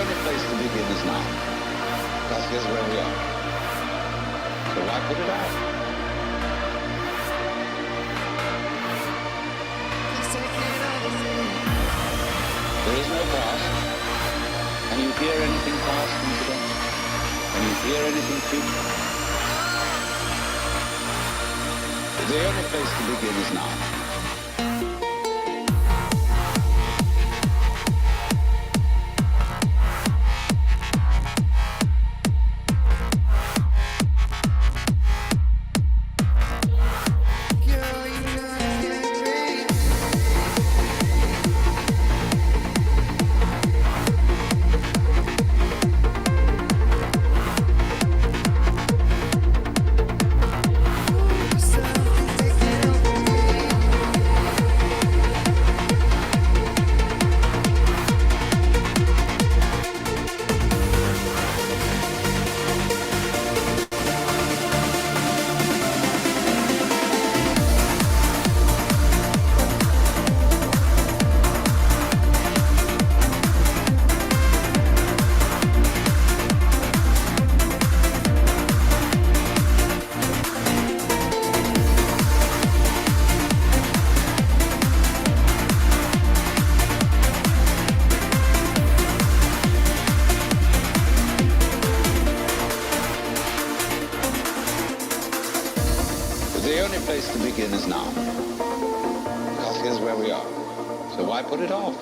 only place to begin is now, because here's where we are. So why put it off? There is no past. Can you hear anything past incident? Can you hear anything future? The only place to begin is now. The only place to begin is now, because here's where we are. So why put it off?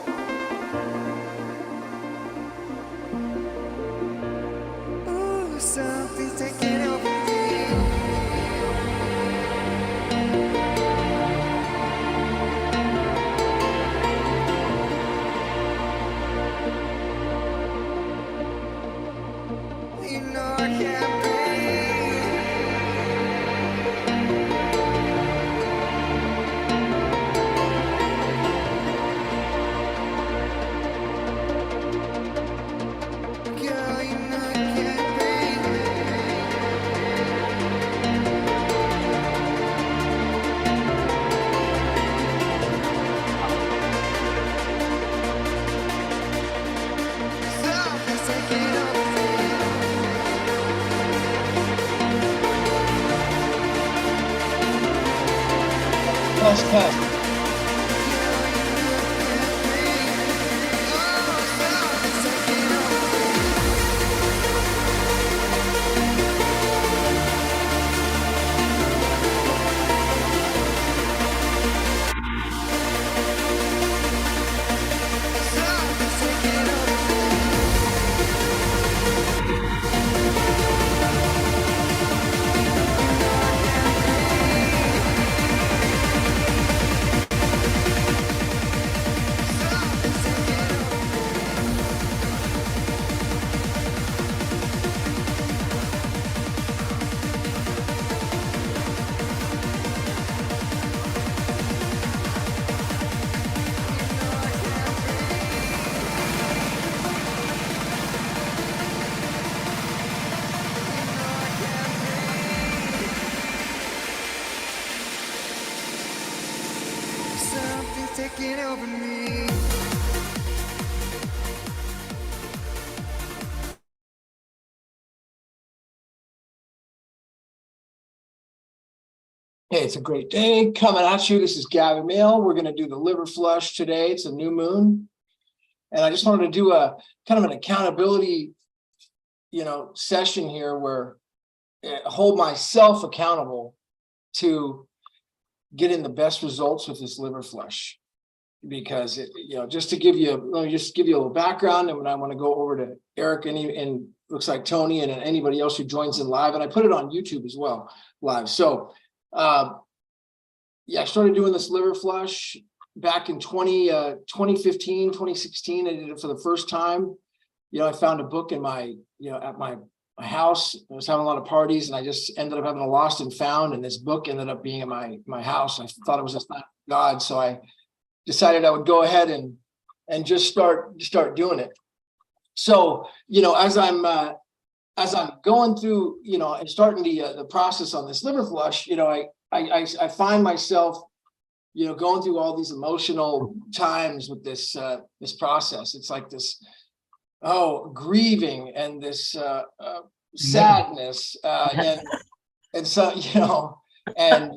Ooh, something's taking over me. You know I can't breathe. Girl, you know I can't breathe. Something's taking over me. Test, test. Something's taking over me. Hey, it's a great day coming at you. This is Gavin Mehl. We're going to do the liver flush today. It's a new moon. And I just wanted to do a kind of an accountability, session here where I hold myself accountable to getting the best results with this liver flush. Because just to give you, let me just give you a little background, and when I want to go over to Eric and looks like Tony and anybody else who joins in live, and I put it on YouTube as well live. So I started doing this liver flush back in 2015, 2016. I did it for the first time. I found a book in my, at my house. I was having a lot of parties, and I just ended up having a lost and found, and this book ended up being in my house. I thought it was a sign of God, so I decided I would go ahead and just start doing it. So, as I'm going through, and starting the process on this liver flush, I find myself, going through all these emotional times with this process. It's like this grieving and this sadness, and so, and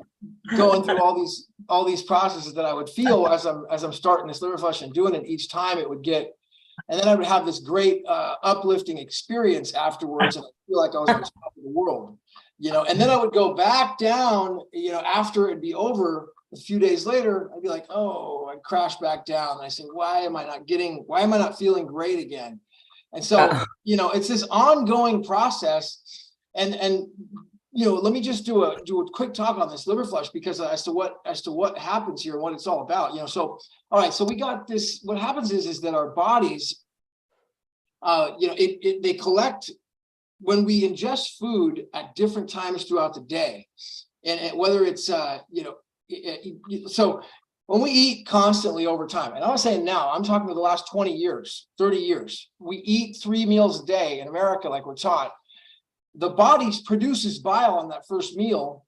going through all these processes that I would feel as I'm starting this liver flush and doing it. Each time it would get, and then I would have this great uplifting experience afterwards, and I feel like I was on top of the world, and then I would go back down, after it'd be over. A few days later, I'd be like, oh, I'd crash back down. And I say, why am I not feeling great again? And so, it's this ongoing process. And let me just do a quick talk on this liver flush, because as to what happens here and what it's all about. So, all right, so we got this. What happens is that our bodies, they collect when we ingest food at different times throughout the day, and whether it's so when we eat constantly over time, and I'm not saying now, I'm talking about the last 20 years, 30 years, we eat 3 meals a day in America, like we're taught. The body produces bile on that first meal,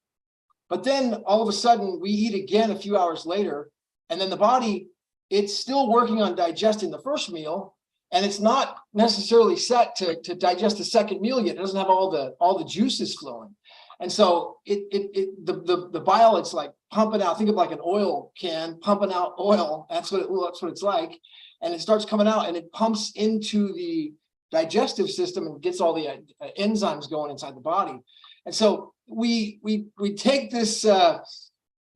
but then all of a sudden we eat again a few hours later, and then the body, it's still working on digesting the first meal, and it's not necessarily set to digest the second meal yet. It doesn't have all the juices flowing. And so the bile, it's like pumping out. Think of like an oil can pumping out oil. That's what it's like. And it starts coming out, and it pumps into the digestive system and gets all the enzymes going inside the body. And so we take this,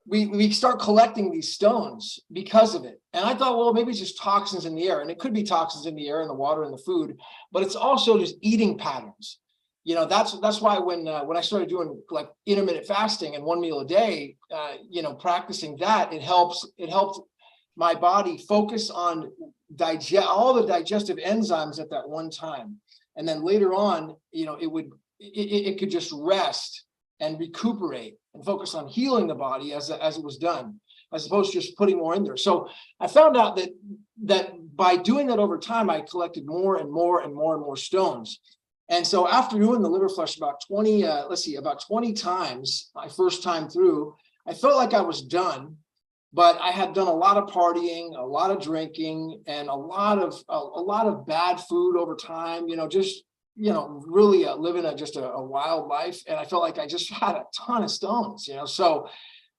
we start collecting these stones because of it. And I thought, well, maybe it's just toxins in the air, and it could be toxins in the air and the water and the food, but it's also just eating patterns. That's why when I started doing like intermittent fasting and 1 meal a day, practicing that, it helped my body focus on all the digestive enzymes at that one time. And then later on, it could just rest and recuperate and focus on healing the body as it was done, as opposed to just putting more in there. So I found out that by doing that over time, I collected more and more and more and more stones. And so after doing the liver flush about 20 times, my first time through, I felt like I was done, but I had done a lot of partying, a lot of drinking, and a lot of bad food over time, really living just a wild life. And I felt like I just had a ton of stones, so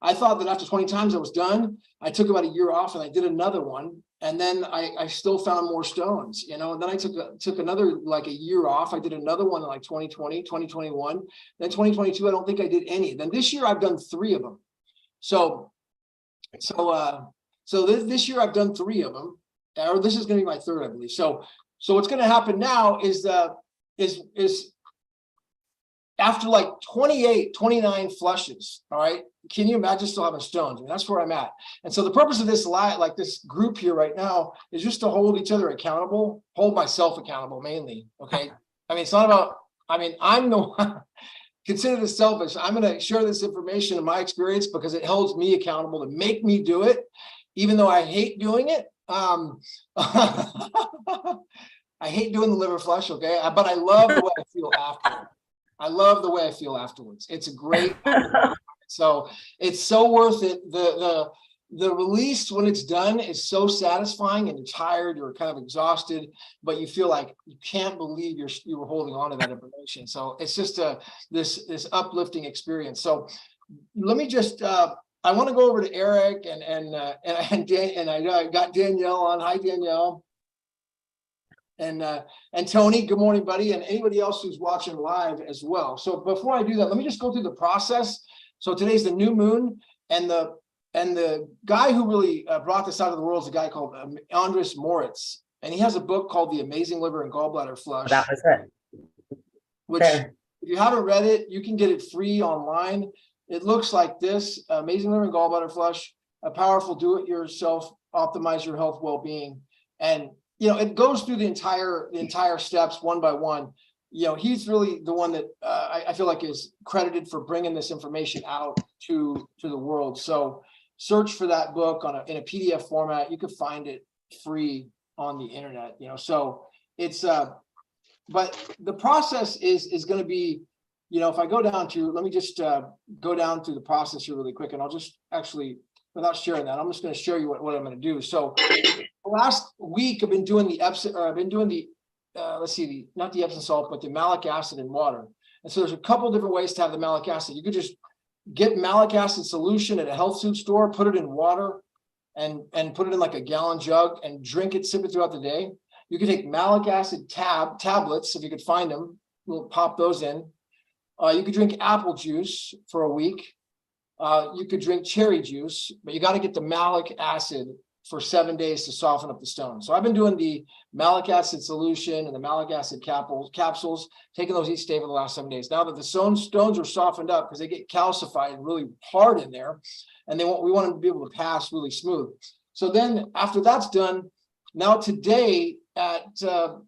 I thought that after 20 times I was done. I took about a year off and I did another one. And then I still found more stones, and then I took another, like a year off. I did another one in like 2020, 2021. Then 2022, I don't think I did any. Then this year I've done 3 of them. So this year I've done 3 of them, or this is going to be my 3rd, I believe. So what's going to happen now is after like 28, 29 flushes, all right, can you imagine still having stones? I mean, that's where I'm at. And so the purpose of this like this group here right now is just to hold each other accountable, hold myself accountable mainly, okay? I mean, it's not about, I'm the one, consider this selfish. I'm going to share this information in my experience because it holds me accountable to make me do it, even though I hate doing it. I hate doing the liver flush, okay? But I love the way I feel after. I love the way I feel afterwards. It's a great, so it's so worth it. The release when it's done is so satisfying, and you're tired, you're kind of exhausted, but you feel like you can't believe you were holding on to that information. So it's just this uplifting experience. So let me just, I want to go over to Eric and I got Danielle on. Hi, Danielle. And Tony, good morning, buddy, and anybody else who's watching live as well. So before I do that, let me just go through the process. So today's the new moon, and the guy who really brought this out of the world is a guy called Andres Moritz, and he has a book called The Amazing Liver and Gallbladder Flush. That was it. Which, if you haven't read it, you can get it free online. It looks like this: Amazing Liver and Gallbladder Flush, a powerful do-it-yourself, optimize your health, well-being, and it goes through the entire steps one by one. He's really the one that I feel like is credited for bringing this information out to the world. So search for that book in a PDF format. You can find it free on the internet. So it's but the process is going to be, if I go down to, let me just go down through the process here really quick, and I'll just actually, without sharing that, I'm just going to show you what I'm going to do. So last week I've been doing the let's see, not the Epsom salt, but the malic acid in water. And so there's a couple different ways to have the malic acid. You could just get malic acid solution at a health food store, put it in water, and put it in like a gallon jug and drink it, sip it throughout the day. You can take malic acid tablets if you could find them. We'll pop those in. You could drink apple juice for a week. You could drink cherry juice, but you got to get the malic acid for 7 days to soften up the stone. So I've been doing the malic acid solution and the malic acid capsules, taking those each day for the last 7 days. Now that the stones are softened up because they get calcified and really hard in there, and we want them to be able to pass really smooth. So then after that's done, now today at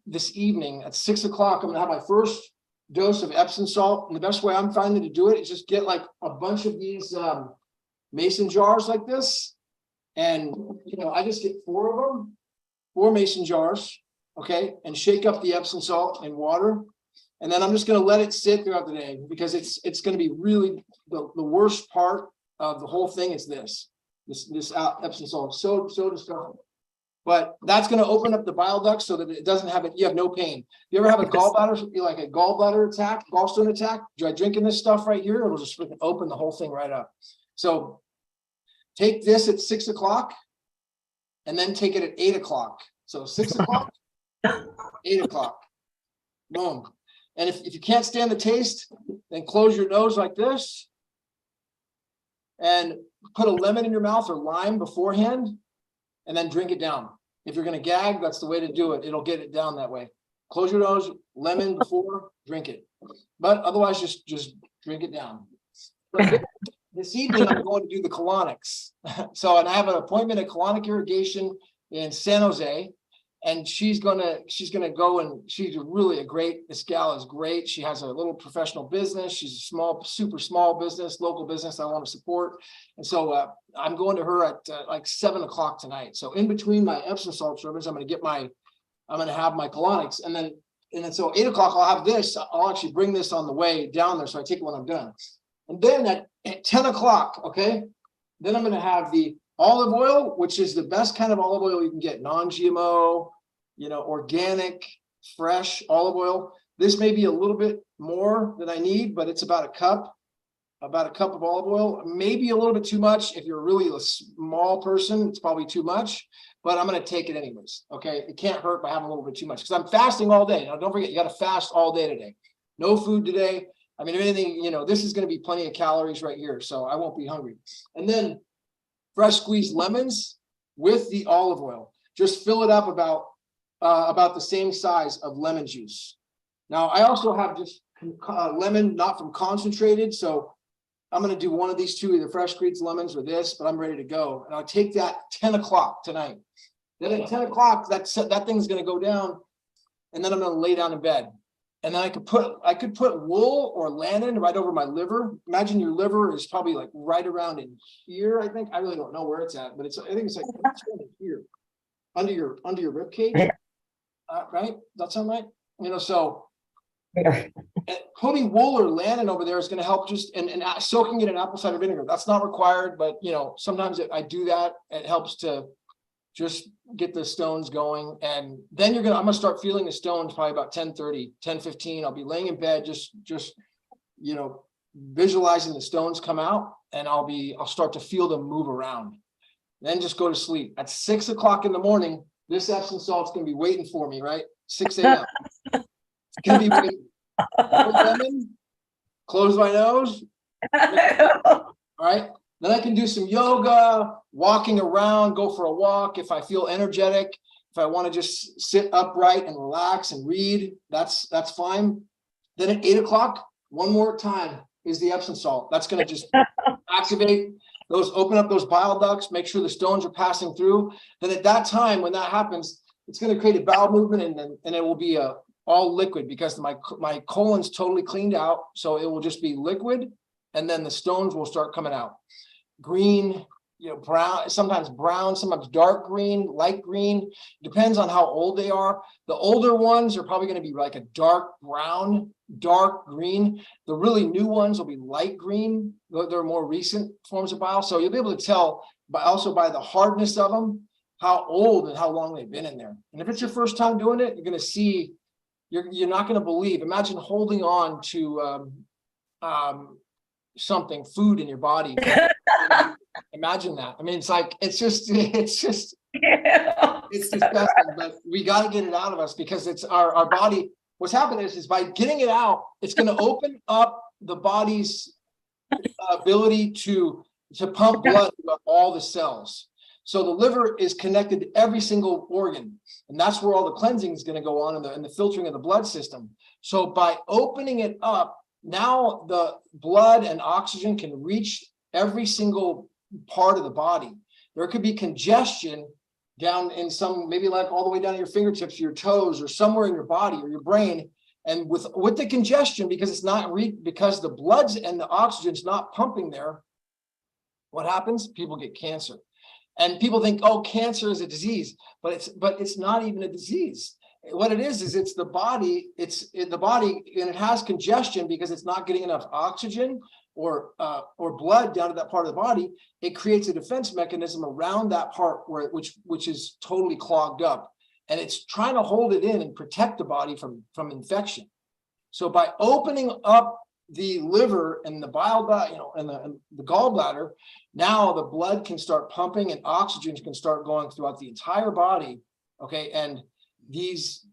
this evening at 6 o'clock, I'm gonna have my first dose of Epsom salt. And the best way I'm finding to do it is just get like a bunch of these mason jars like this. And, I just get 4 of them, 4 mason jars, okay, and shake up the Epsom salt in water. And then I'm just going to let it sit throughout the day because it's going to be really the worst part of the whole thing is this Epsom salt. So disgusting. But that's going to open up the bile ducts so that it doesn't have you have no pain. You ever have a gallbladder attack, gallstone attack? Try drinking this stuff right here, it'll just open the whole thing right up. So take this at 6 o'clock and then take it at 8 o'clock. So 6 o'clock, 8 o'clock, boom. And if you can't stand the taste, then close your nose like this and put a lemon in your mouth or lime beforehand and then drink it down. If you're going to gag, that's the way to do it. It'll get it down that way. Close your nose, lemon before, drink it. But otherwise, just drink it down. This evening, I'm going to do the colonics. So, and I have an appointment at Colonic Irrigation in San Jose, and she's gonna go, and she's really this gal is great. She has a little professional business. She's a super small business, local business I want to support. And so I'm going to her at like 7 o'clock tonight. So in between my Epsom salt service, I'm going to have my colonics, and then so 8 o'clock I'll have this. I'll actually bring this on the way down there, so I take it when I'm done. And then at 10 o'clock, okay, then I'm going to have the olive oil, which is the best kind of olive oil you can get, non-GMO, organic, fresh olive oil. This may be a little bit more than I need, but it's about a cup of olive oil, maybe a little bit too much. If you're really a small person, it's probably too much, but I'm going to take it anyways. Okay. It can't hurt by having a little bit too much because I'm fasting all day. Now, don't forget, you got to fast all day today. No food today. I mean, if anything, this is going to be plenty of calories right here, so I won't be hungry. And then fresh squeezed lemons with the olive oil. Just fill it up about the same size of lemon juice. Now, I also have just lemon, not from concentrated, so I'm going to do one of these two, either fresh squeezed lemons or this, but I'm ready to go. And I'll take that 10 o'clock tonight. Then at 10 o'clock, that thing's going to go down, and then I'm going to lay down in bed. And then I could put wool or lanolin right over my liver. Imagine your liver is probably like right around in here. I think I really don't know where it's at, but I think it's like here, under your rib cage. Right? That sound right? So putting wool or lanolin over there is going to help. And soaking it in apple cider vinegar. That's not required, but sometimes I do that. It helps to just get the stones going. And then I'm gonna start feeling the stones probably about 10:30, 10:15. I'll be laying in bed, just visualizing the stones come out, and I'll start to feel them move around. Then just go to sleep. At 6 o'clock in the morning, this Epsom salt's gonna be waiting for me, right? 6 a.m. It's gonna be waiting. Lemon, close my nose. All right. Then I can do some yoga, walking around, go for a walk. If I feel energetic, if I want to just sit upright and relax and read, that's fine. Then at 8 o'clock, one more time is the Epsom salt. That's going to just activate open up those bile ducts, make sure the stones are passing through. Then at that time, when that happens, it's going to create a bowel movement, and it will be all liquid because my colon's totally cleaned out. So it will just be liquid, and then the stones will start coming out. Green, brown, sometimes dark green, light green, depends on how old they are. The older ones are probably going to be like a dark brown, dark green. The really new ones will be light green. They're more recent forms of bile. So you'll be able to tell by the hardness of them, how old and how long they've been in there. And if it's your first time doing it, you're going to see you're not going to believe. Imagine holding on to something, food in your body. Imagine that. I mean, it's just it's disgusting, but we got to get it out of us because it's our body. What's happening is by getting it out, it's going to open up the body's ability to pump blood to all the cells. So the liver is connected to every single organ, and that's where all the cleansing is going to go on and the filtering of the blood system. So by opening it up, now the blood and oxygen can reach every single part of the body. There could be congestion down in some, maybe like all the way down to your fingertips, your toes, or somewhere in your body or your brain. And with the congestion, because it's not because the bloods and the oxygen's not pumping there, what happens? People get cancer. And people think, oh, cancer is a disease, but it's not even a disease. What it is it's the body, and it has congestion because it's not getting enough oxygen or blood down to that part of the body. It creates a defense mechanism around that part which is totally clogged up, and it's trying to hold it in and protect the body from infection. So by opening up the liver and the bile duct, and the gallbladder, now the blood can start pumping and oxygen can start going throughout the entire body. Okay, and these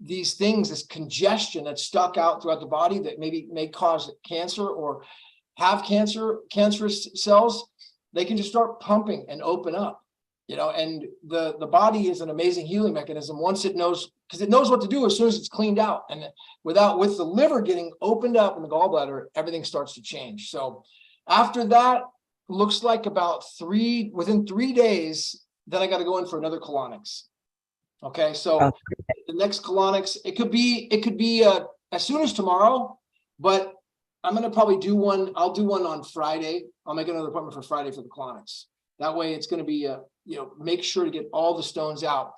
things, this congestion that's stuck out throughout the body that may cause cancer or have cancerous cells, they can just start pumping and open up. And the body is an amazing healing mechanism once it knows, because it knows what to do as soon as it's cleaned out. And with the liver getting opened up in the gallbladder, everything starts to change. So after that, looks like within 3 days, then I got to go in for another colonics. Okay, so the next colonics, it could be as soon as tomorrow, but I'm going to probably do one. I'll do one on Friday. I'll make another appointment for Friday for the colonics. That way it's going to be, make sure to get all the stones out.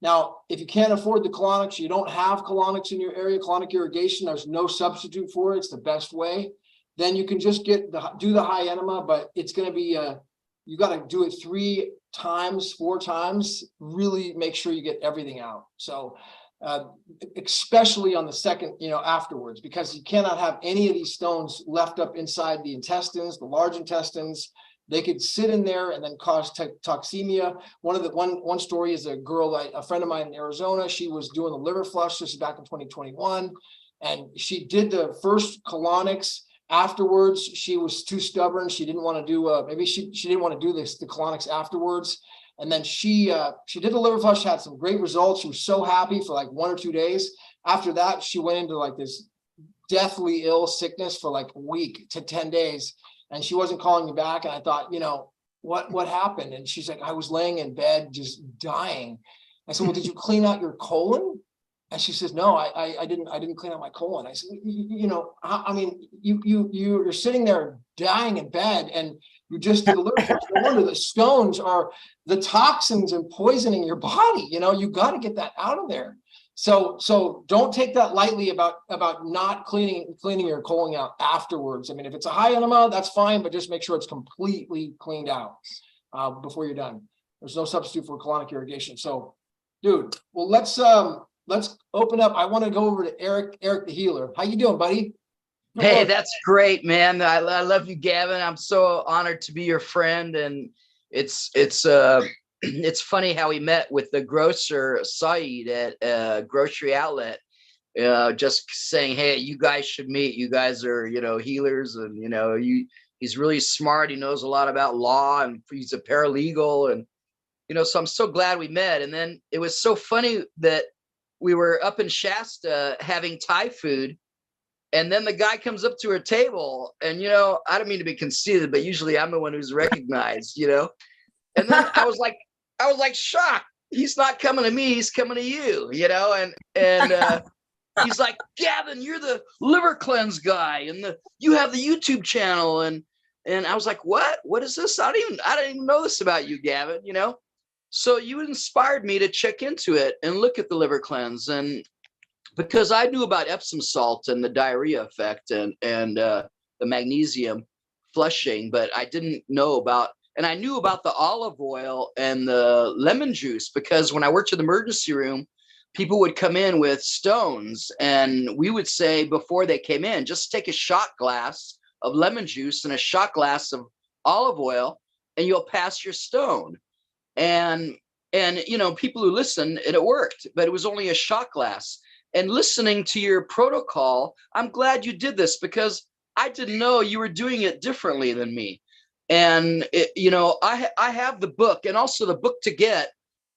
Now, if you can't afford the colonics, you don't have colonics in your area, colonic irrigation, there's no substitute for it. It's the best way. Then you can just do the high enema, but it's going to be, you got to do it 4 times, really make sure you get everything out. So, especially on the second, afterwards, because you cannot have any of these stones left up inside the intestines, the large intestines. They could sit in there and then cause toxemia. One story is a friend of mine in Arizona. She was doing the liver flush. This is back in 2021, and she did the first colonics. Afterwards, she was too stubborn. She didn't want to do. Maybe she didn't want to do the colonics afterwards. And then she did the liver flush. Had some great results. She was so happy for like 1 or 2 days. After that, she went into like this deathly ill sickness for like a week to 10 days. And she wasn't calling me back. And I thought, what happened? And she's like, I was laying in bed just dying. I said, well, did you clean out your colon? And she says, no, I didn't clean out my colon. I said, you're sitting there dying in bed and you just did a liver flush. No wonder the stones are the toxins and poisoning your body. You got to get that out of there. So don't take that lightly about not cleaning your colon out afterwards. I mean, if it's a high enema, that's fine, but just make sure it's completely cleaned out before you're done. There's no substitute for colonic irrigation. So, dude, well, let's open up. I want to go over to Eric the healer. How you doing, buddy? Hey, that's great, man. I love you, Gavin. I'm so honored to be your friend, and it's funny how we met with the grocer Saeed at a grocery outlet, just saying, hey, you guys should meet. You guys are, healers, and he's really smart. He knows a lot about law, and he's a paralegal, and so I'm so glad we met. And then it was so funny that we were up in Shasta having Thai food. And then the guy comes up to her table, and, I don't mean to be conceited, but usually I'm the one who's recognized, And then I was like shocked. He's not coming to me. He's coming to you, and he's like, Gavin, you're the liver cleanse guy, and you have the YouTube channel. And I was like, what is this? I didn't even know this about you, Gavin, So you inspired me to check into it and look at the liver cleanse. And because I knew about Epsom salt and the diarrhea effect and the magnesium flushing, but I didn't know about, and I knew about the olive oil and the lemon juice, because when I worked in the emergency room, people would come in with stones, and we would say before they came in, just take a shot glass of lemon juice and a shot glass of olive oil, and you'll pass your stone. And you know, people who listened, and it worked, but it was only a shot glass. And listening to your protocol, I'm glad you did this, because I didn't know you were doing it differently than me. And you know, I have the book, and also the book to get,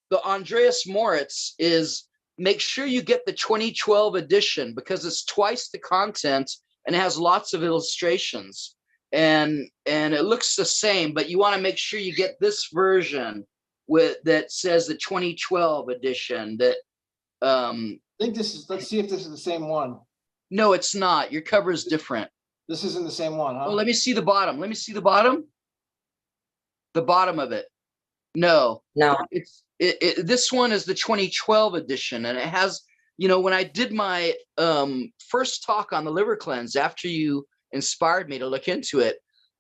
the Andreas Moritz, is make sure you get the 2012 edition, because it's twice the content and it has lots of illustrations, and it looks the same, but you want to make sure you get this version with that says the 2012 edition. That I think this is, let's see if this is the same one. no, it's not. Your cover is different. This isn't the same one, huh? Oh, let me see the bottom. Let me see the bottom. The bottom of it. No, it's this one is the 2012 edition, and it has, you know, when I did my first talk on the liver cleanse, after you inspired me to look into it,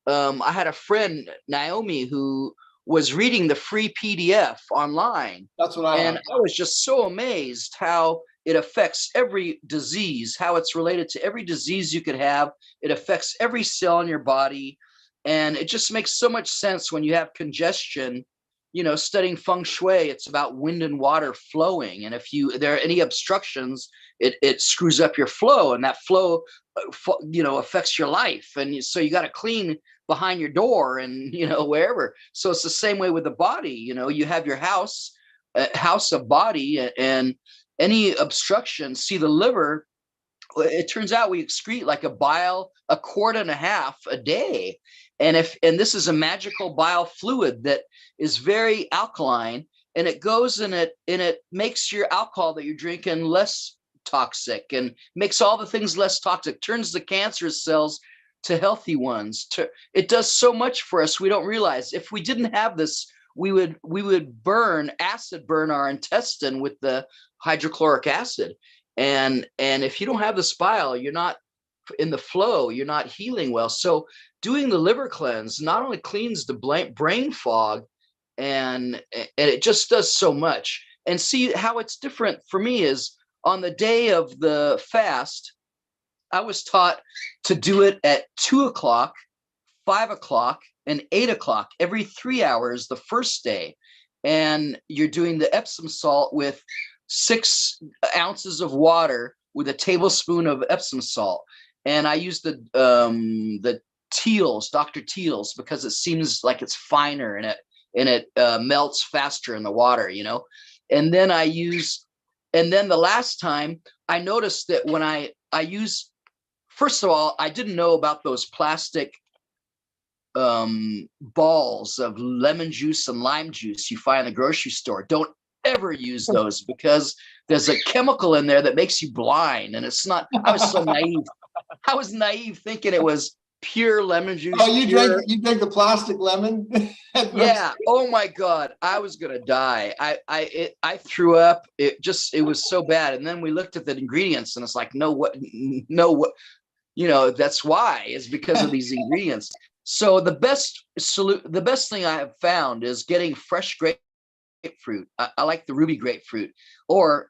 I had a friend, Naomi, who was reading the free PDF online. That's what I And have. I was just so amazed how it affects every disease, how it's related to every disease you could have. It affects every cell in your body. And it just makes so much sense when you have congestion. You know, studying feng shui, it's about wind and water flowing. And if there are any obstructions, it screws up your flow, and that flow, you know, affects your life. And so you got to clean behind your door and, you know, wherever. So it's the same way with the body. You know, you have your house of body, and any obstruction, see the liver, it turns out we excrete like a bile, 1.5 quarts a day. And this is a magical bile fluid that is very alkaline, and it goes and it makes your alcohol that you're drinking less toxic, and makes all the things less toxic, turns the cancerous cells to healthy ones. It does so much for us, we don't realize. If we didn't have this, we would burn our intestine with the hydrochloric acid. And if you don't have this bile, you're not in the flow, you're not healing well. So doing the liver cleanse not only cleans the brain fog, and it just does so much. And see how it's different for me is on the day of the fast, I was taught to do it at 2 o'clock, 5 o'clock, and 8 o'clock every 3 hours the first day. And you're doing the Epsom salt with 6 ounces of water with a tablespoon of Epsom salt. And I use the Teals, Dr. Teals, because it seems like it's finer, and it melts faster in the water, you know. And then the last time I noticed that when I use, first of all, I didn't know about those plastic balls of lemon juice and lime juice you find in the grocery store. Don't ever use those, because there's a chemical in there that makes you blind. And it's not, I was so naive. I was naive thinking it was pure lemon juice. Oh, you drank the plastic lemon? Yeah. Oh my God. I was going to die. I threw up. It was so bad. And then we looked at the ingredients, and it's like, no, you know, that's why, is because of these ingredients. So the best thing I have found is getting fresh grapefruit. I like the ruby grapefruit, or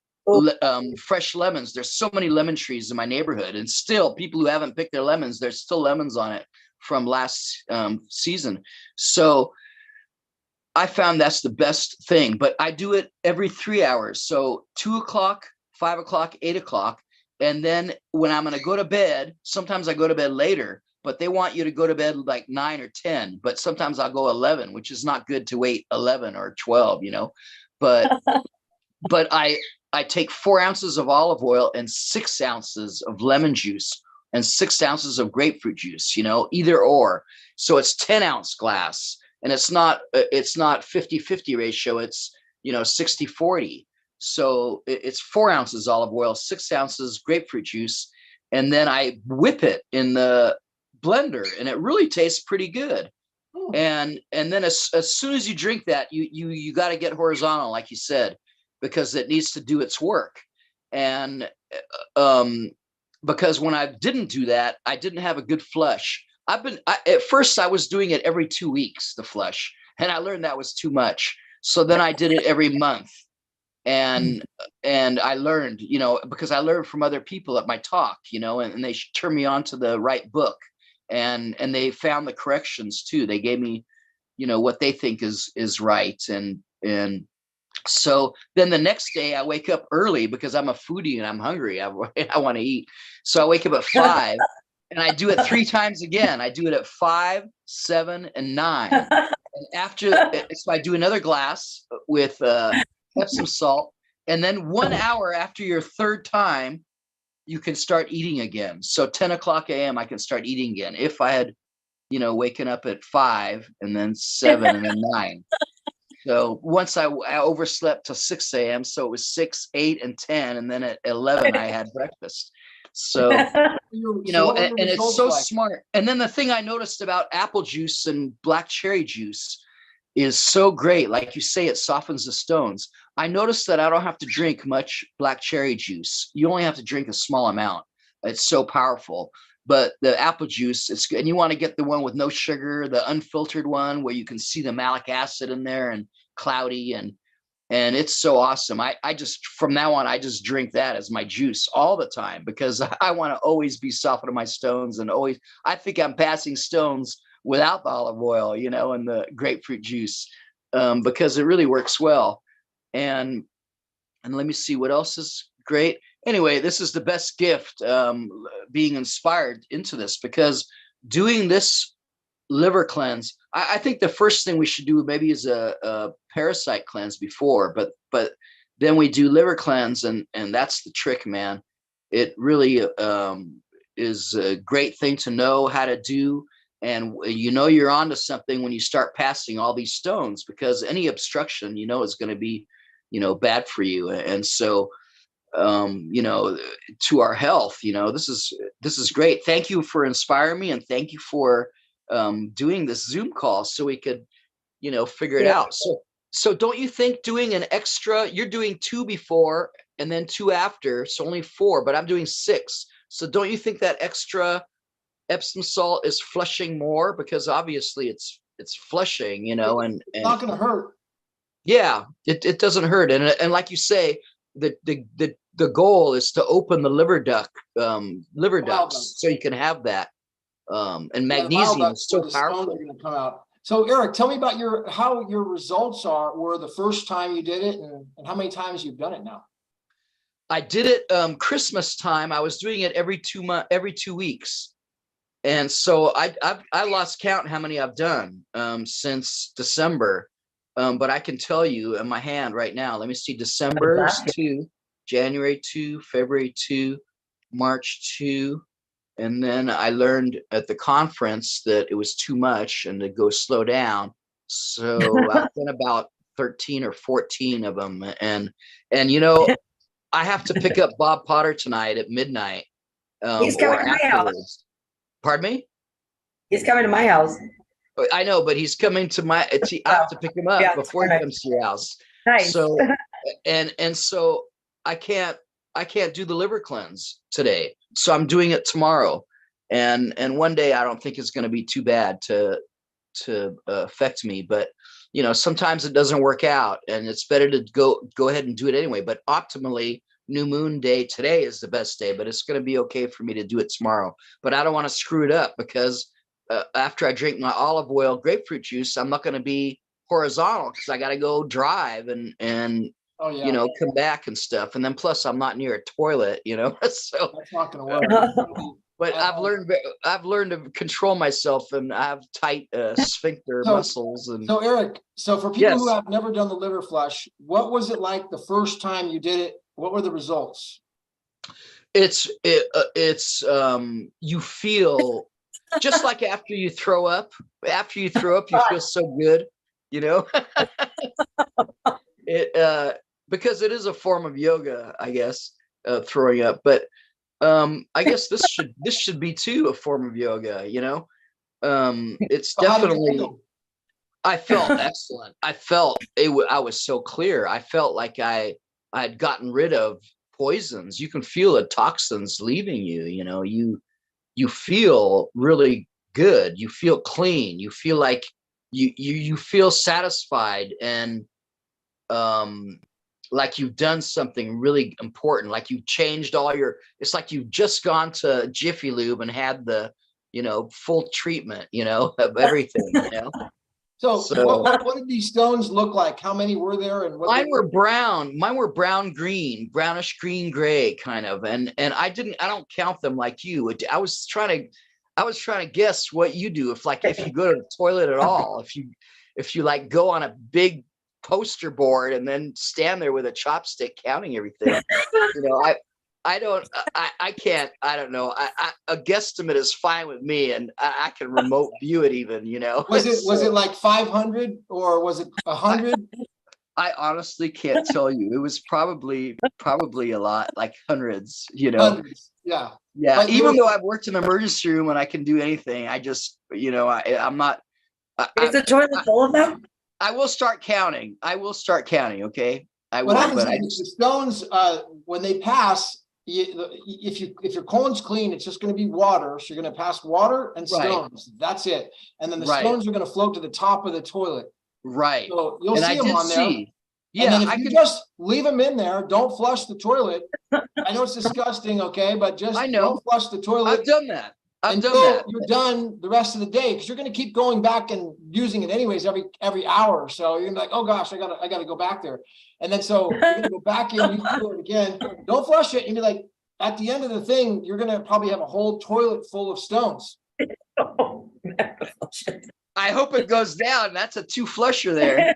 fresh lemons. There's so many lemon trees in my neighborhood, and still people who haven't picked their lemons, there's still lemons on it from last season. So I found that's the best thing, but I do it every 3 hours. So 2 o'clock, 5 o'clock, 8 o'clock. And then when I'm going to go to bed, sometimes I go to bed later, but they want you to go to bed like 9 or 10, but sometimes I'll go 11, which is not good to wait 11 or 12, you know, but I take 4 ounces of olive oil and 6 ounces of lemon juice and 6 ounces of grapefruit juice, you know, either or. So it's 10-ounce glass, and it's not 50-50 ratio. It's, you know, 60-40. So it's 4 ounces olive oil, 6 ounces grapefruit juice. And then I whip it in the blender, and it really tastes pretty good. And then as soon as you drink that, you got to get horizontal, like you said, because it needs to do its work. And because when I didn't do that, I didn't have a good flush. At first I was doing it every 2 weeks, the flush, and I learned that was too much. So then I did it every month. and I learned, because I learned from other people at my talk, and they turned me on to the right book, and they found the corrections too. They gave me, what they think is right, and so then the next day I wake up early because I'm a foodie and I'm hungry. I want to eat. So I wake up at 5 and I do it 3 times again. I do it at 5, 7, and 9. And after, so I do another glass with Epsom salt. And then 1 hour after your 3rd time, you can start eating again. So 10 o'clock a.m. I can start eating again. If I had, waken up at 5 and then 7 and then 9. So once I overslept to 6 a.m. So it was 6, 8, and 10. And then at 11, I had breakfast. So, and it's so smart. And then the thing I noticed about apple juice and black cherry juice is so great. Like you say, it softens the stones. I noticed that I don't have to drink much black cherry juice. You only have to drink a small amount. It's so powerful. But the apple juice, it's good. And you want to get the one with no sugar, the unfiltered one where you can see the malic acid in there and cloudy, and it's so awesome. I just, from now on, I just drink that as my juice all the time because I want to always be softening my stones, and always, I think I'm passing stones without the olive oil, and the grapefruit juice, because it really works well. And let me see what else is great. Anyway, this is the best gift, being inspired into this, because doing this liver cleanse, I think the first thing we should do maybe is a parasite cleanse before, but then we do liver cleanse, and that's the trick, man. It really is a great thing to know how to do, and you're onto something when you start passing all these stones, because any obstruction is going to be bad for you. And so to our health, this is great. Thank you for inspiring me, and thank you for doing this Zoom call so we could figure it out. So don't you think doing an extra, you're doing 2 before and then 2 after, so only 4, but I'm doing 6. So don't you think that extra Epsom salt is flushing more? Because obviously it's flushing, and it's not going to hurt. Yeah, it doesn't hurt. And like you say, the goal is to open the liver ducts so you can have that. And magnesium is so powerful. Come out. So Eric, tell me about how your results were the first time you did it, and how many times you've done it now. I did it Christmas time. I was doing it every 2 weeks. And so I lost count how many I've done since December. But I can tell you in my hand right now, let me see, December 2, January 2, February 2, March 2. And then I learned at the conference that it was too much and to go slow down. So I've done about 13 or 14 of them. And I have to pick up Bob Potter tonight at midnight. He's coming to my house. Pardon me? He's coming to my house. I know, but he's coming to I have to pick him up before he comes to your house. Nice. So, and so I can't do the liver cleanse today. So I'm doing it tomorrow. And one day I don't think it's going to be too bad to affect me, but sometimes it doesn't work out, and it's better to go ahead and do it anyway. But optimally, new moon day today is the best day, but it's going to be okay for me to do it tomorrow. But I don't want to screw it up, because after I drink my olive oil grapefruit juice, I'm not going to be horizontal because I got to go drive and come back and stuff. And then plus I'm not near a toilet, so that's not going to work. But I've learned to control myself, and I have tight sphincter muscles. And so Eric, for people who have never done the liver flush, what was it like the first time you did it? What were the results? It's you feel just like after you throw up, you feel so good, because it is a form of yoga, I guess, throwing up. But I guess this should be too a form of yoga, it's definitely, I felt excellent. I felt I was so clear. I felt like I had gotten rid of poisons. You can feel the toxins leaving you, you feel really good. You feel clean. You feel like you feel satisfied and like you've done something really important, like you've changed all your, it's like you've just gone to Jiffy Lube and had the, full treatment, of everything, So So what did these stones look like? How many were there? And what mine were brown. Mine were brown, green, brownish, green, gray kind of. And I don't count them like you. I was trying to guess what you do if you go to the toilet at all, if you like go on a big poster board and then stand there with a chopstick counting everything. I can't, I don't know. A guesstimate is fine with me, and I can remote view it even, Was it like 500 or was it 100? I honestly can't tell you. It was probably a lot, like hundreds, Hundreds, yeah. Yeah. But Even though I've worked in the emergency room and I can do anything, I just, I'm not. Is the toilet full of them? I will start counting. Okay. I will. What happens But is the stones, when they pass, if your colon's clean, it's just going to be water. So you're going to pass water and Right. stones. That's it. And then the Right. stones are going to float to the top of the toilet. Right. So you'll And see I them did on there. see. Yeah. And then if I you could. just leave them in there, don't flush the toilet. I know it's disgusting, okay, but just I know. don't flush the toilet I've done that. until you're done the rest of the day, because you're going to keep going back and using it anyways every hour. So you're gonna be like, oh gosh, I gotta go back there. And then so you're gonna go back in, you do it again. Don't flush it, and be like, at the end of the thing, you're gonna probably have a whole toilet full of stones. I hope it goes down. That's a 2 flusher there.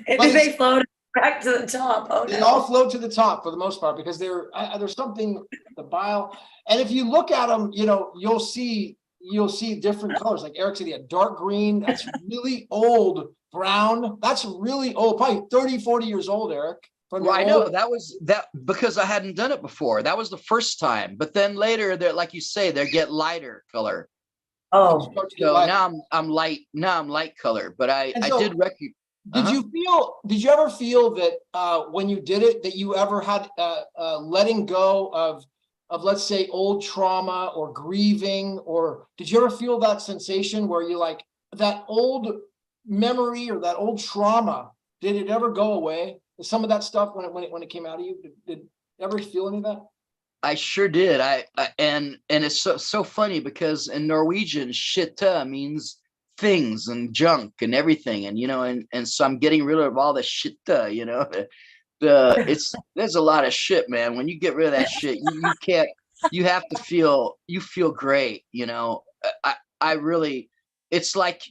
And then they float back to the top. Oh, They no. all float to the top for the most part, because there's something, the bile. And if you look at them, you'll see different colors. Like Eric said, he had dark green. That's really old. Brown. That's really old. Probably 30, 40 years old, Eric. Well, I know that was that because I hadn't done it before. That was the first time. But then later, they're like you say, they get lighter color. Oh, So now I'm light. Now I'm light color. But I did recognize. Did you ever feel that when you did it, that you ever had letting go of let's say old trauma or grieving, or did you ever feel that sensation where you like that old memory or that old trauma? Did it ever go away? Some of that stuff when it came out of you, did you ever feel any of that? I sure did. And it's so funny because in Norwegian, shitta means things and junk and everything, and so I'm getting rid of all the shitta. There's a lot of shit, man. When you get rid of that shit, you can't. You have to feel great. I really. It's like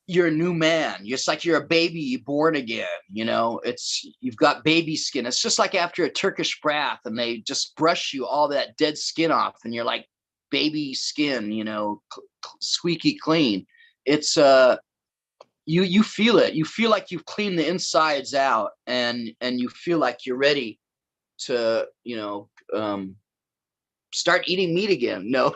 you're a new man. It's like you're a baby born again. You've got baby skin. It's just like after a Turkish bath and they just brush you all that dead skin off, and you're like baby skin. Squeaky clean. It's you feel it. You feel like you've cleaned the insides out, and you feel like you're ready to start eating meat again. No.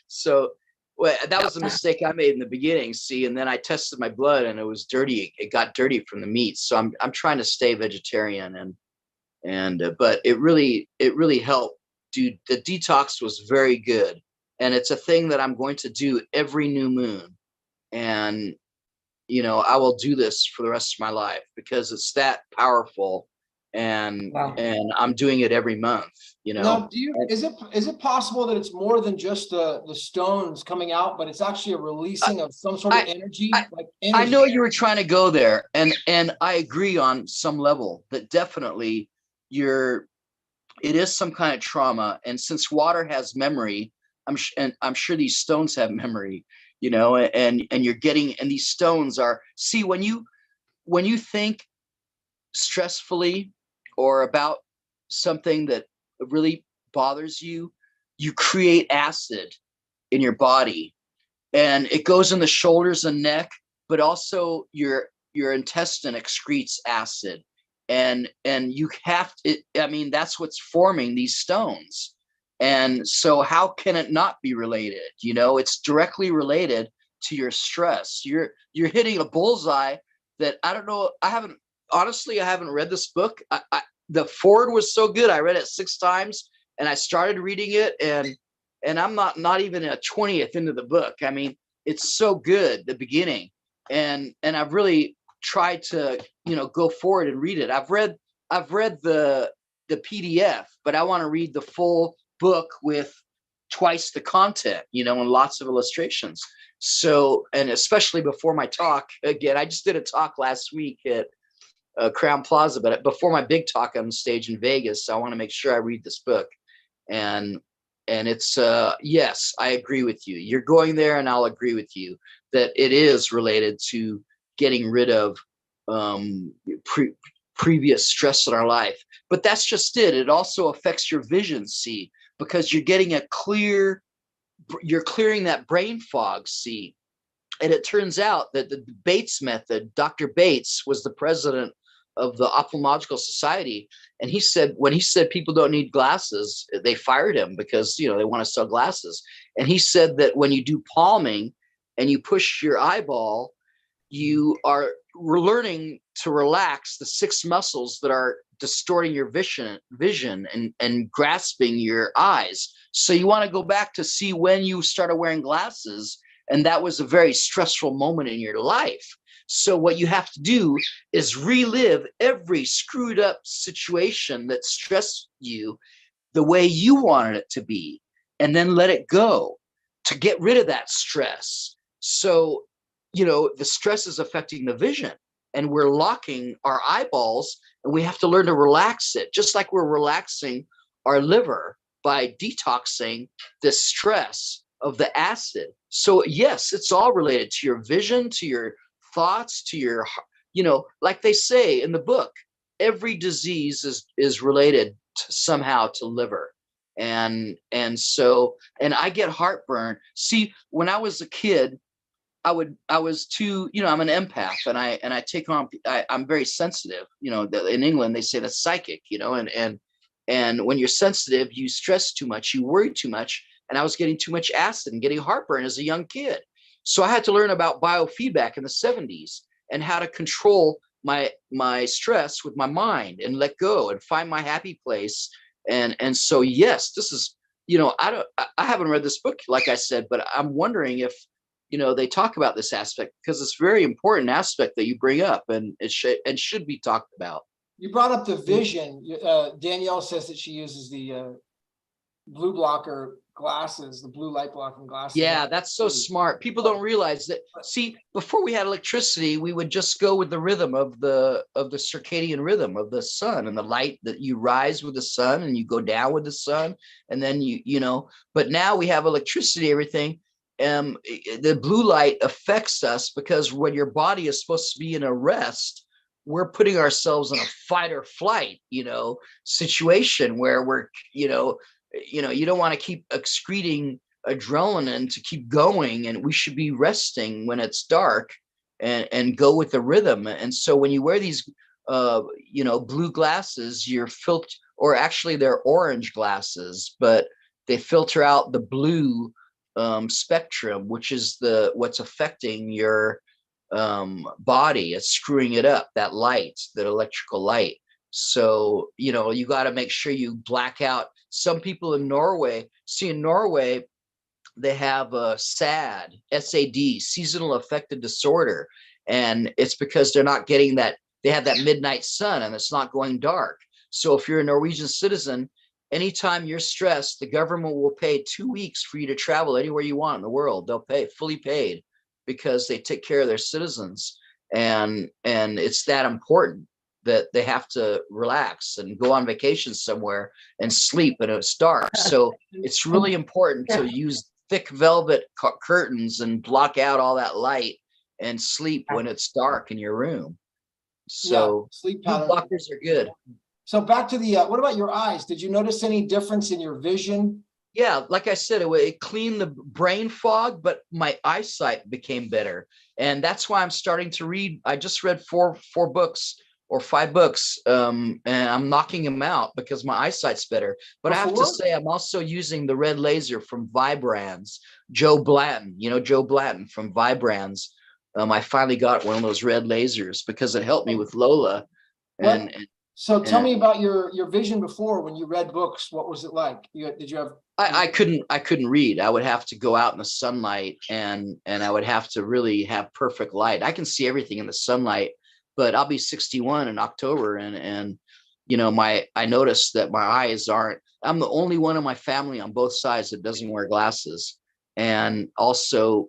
So that was a mistake I made in the beginning. See, and then I tested my blood and it was dirty. It got dirty from the meat. So I'm trying to stay vegetarian, but it really helped, dude. The detox was very good, and it's a thing that I'm going to do every new moon, and I will do this for the rest of my life because it's that powerful, and wow. and I'm doing it every month. Now, is it possible that it's more than just the stones coming out, but it's actually a releasing of some sort of energy? I know you were trying to go there, and I agree on some level that definitely it is some kind of trauma, and since water has memory, I'm sure these stones have memory, and you're getting, and these stones are, see, when you think stressfully or about something that really bothers you, you create acid in your body, and it goes in the shoulders and neck, but also your intestine excretes acid, and you have to, I mean, that's what's forming these stones. And so how can it not be related? It's directly related to your stress. You're hitting a bullseye that I don't know. I haven't read this book. The foreword was so good. I read it 6 times, and I started reading it, and I'm not even a 20th into the book. I mean, it's so good, the beginning, and I've really try to, go forward and read it. I've read the PDF, but I want to read the full book with twice the content, and lots of illustrations. So, and especially before my talk, again, I just did a talk last week at Crown Plaza, but before my big talk on stage in Vegas, I want to make sure I read this book. And it's, yes, I agree with you. You're going there, and I'll agree with you that it is related to getting rid of previous stress in our life. But that's just it. It also affects your vision, see, because you're clearing that brain fog, see. And it turns out that the Bates method, Dr. Bates was the president of the Ophthalmological Society. And when he said people don't need glasses, they fired him because, they want to sell glasses. And he said that when you do palming and you push your eyeball, we're learning to relax the 6 muscles that are distorting your vision and grasping your eyes. So you want to go back to see when you started wearing glasses, and that was a very stressful moment in your life. So what you have to do is relive every screwed up situation that stressed you the way you wanted it to be, and then let it go to get rid of that stress. So, the stress is affecting the vision, and we're locking our eyeballs, and we have to learn to relax it, just like we're relaxing our liver by detoxing the stress of the acid. So yes, it's all related to your vision, to your thoughts, to your, like they say in the book, every disease is related somehow to liver. And I get heartburn. See, when I was a kid, I was too, I'm an empath, and I take on, I'm very sensitive, in England, they say that's psychic, and when you're sensitive, you stress too much, you worry too much. And I was getting too much acid and getting heartburn as a young kid. So I had to learn about biofeedback in the 70s and how to control my stress with my mind and let go and find my happy place. And so, yes, this is, I haven't read this book, like I said, but I'm wondering if, they talk about this aspect, because it's a very important aspect that you bring up, and it should be talked about. You brought up the vision. Danielle says that she uses the blue blocker glasses, the blue light blocking glasses. Yeah, that's so smart. People don't realize that. See, before we had electricity, we would just go with the rhythm of the circadian rhythm of the sun and the light, that you rise with the sun and you go down with the sun, and then but now we have electricity, everything. The blue light affects us because when your body is supposed to be in a rest, we're putting ourselves in a fight or flight, situation where we're, you don't want to keep excreting adrenaline to keep going, and we should be resting when it's dark and go with the rhythm. And so when you wear these, blue glasses, you're or actually they're orange glasses, but they filter out the blue spectrum, which is what's affecting your body. It's screwing it up, that light, that electrical light. So, you got to make sure you black out. Some people in Norway, they have a SAD, seasonal affective disorder. And it's because they're not getting that, they have that midnight sun and it's not going dark. So if you're a Norwegian citizen, anytime you're stressed, the government will pay 2 weeks for you to travel anywhere you want in the world. They'll pay fully paid because they take care of their citizens. And it's that important that they have to relax and go on vacation somewhere and sleep when it's dark. So it's really important to use thick velvet curtains and block out all that light and sleep when it's dark in your room. So sleep blue blockers are good. So back to the, what about your eyes? Did you notice any difference in your vision? Yeah, like I said, it cleaned the brain fog, but my eyesight became better. And that's why I'm starting to read. I just read four books or 5 books, and I'm knocking them out because my eyesight's better. But I have to say, I'm also using the red laser from Vibrans. Joe Blanton, Joe Blanton from Vibrans. I finally got one of those red lasers because it helped me with Lola. So tell me about your vision before when you read books. What was it like? Did you have? I couldn't read. I would have to go out in the sunlight, and I would have to really have perfect light. I can see everything in the sunlight, but I'll be 61 in October. And, you know, I noticed that my eyes I'm the only one in my family on both sides that doesn't wear glasses. And also,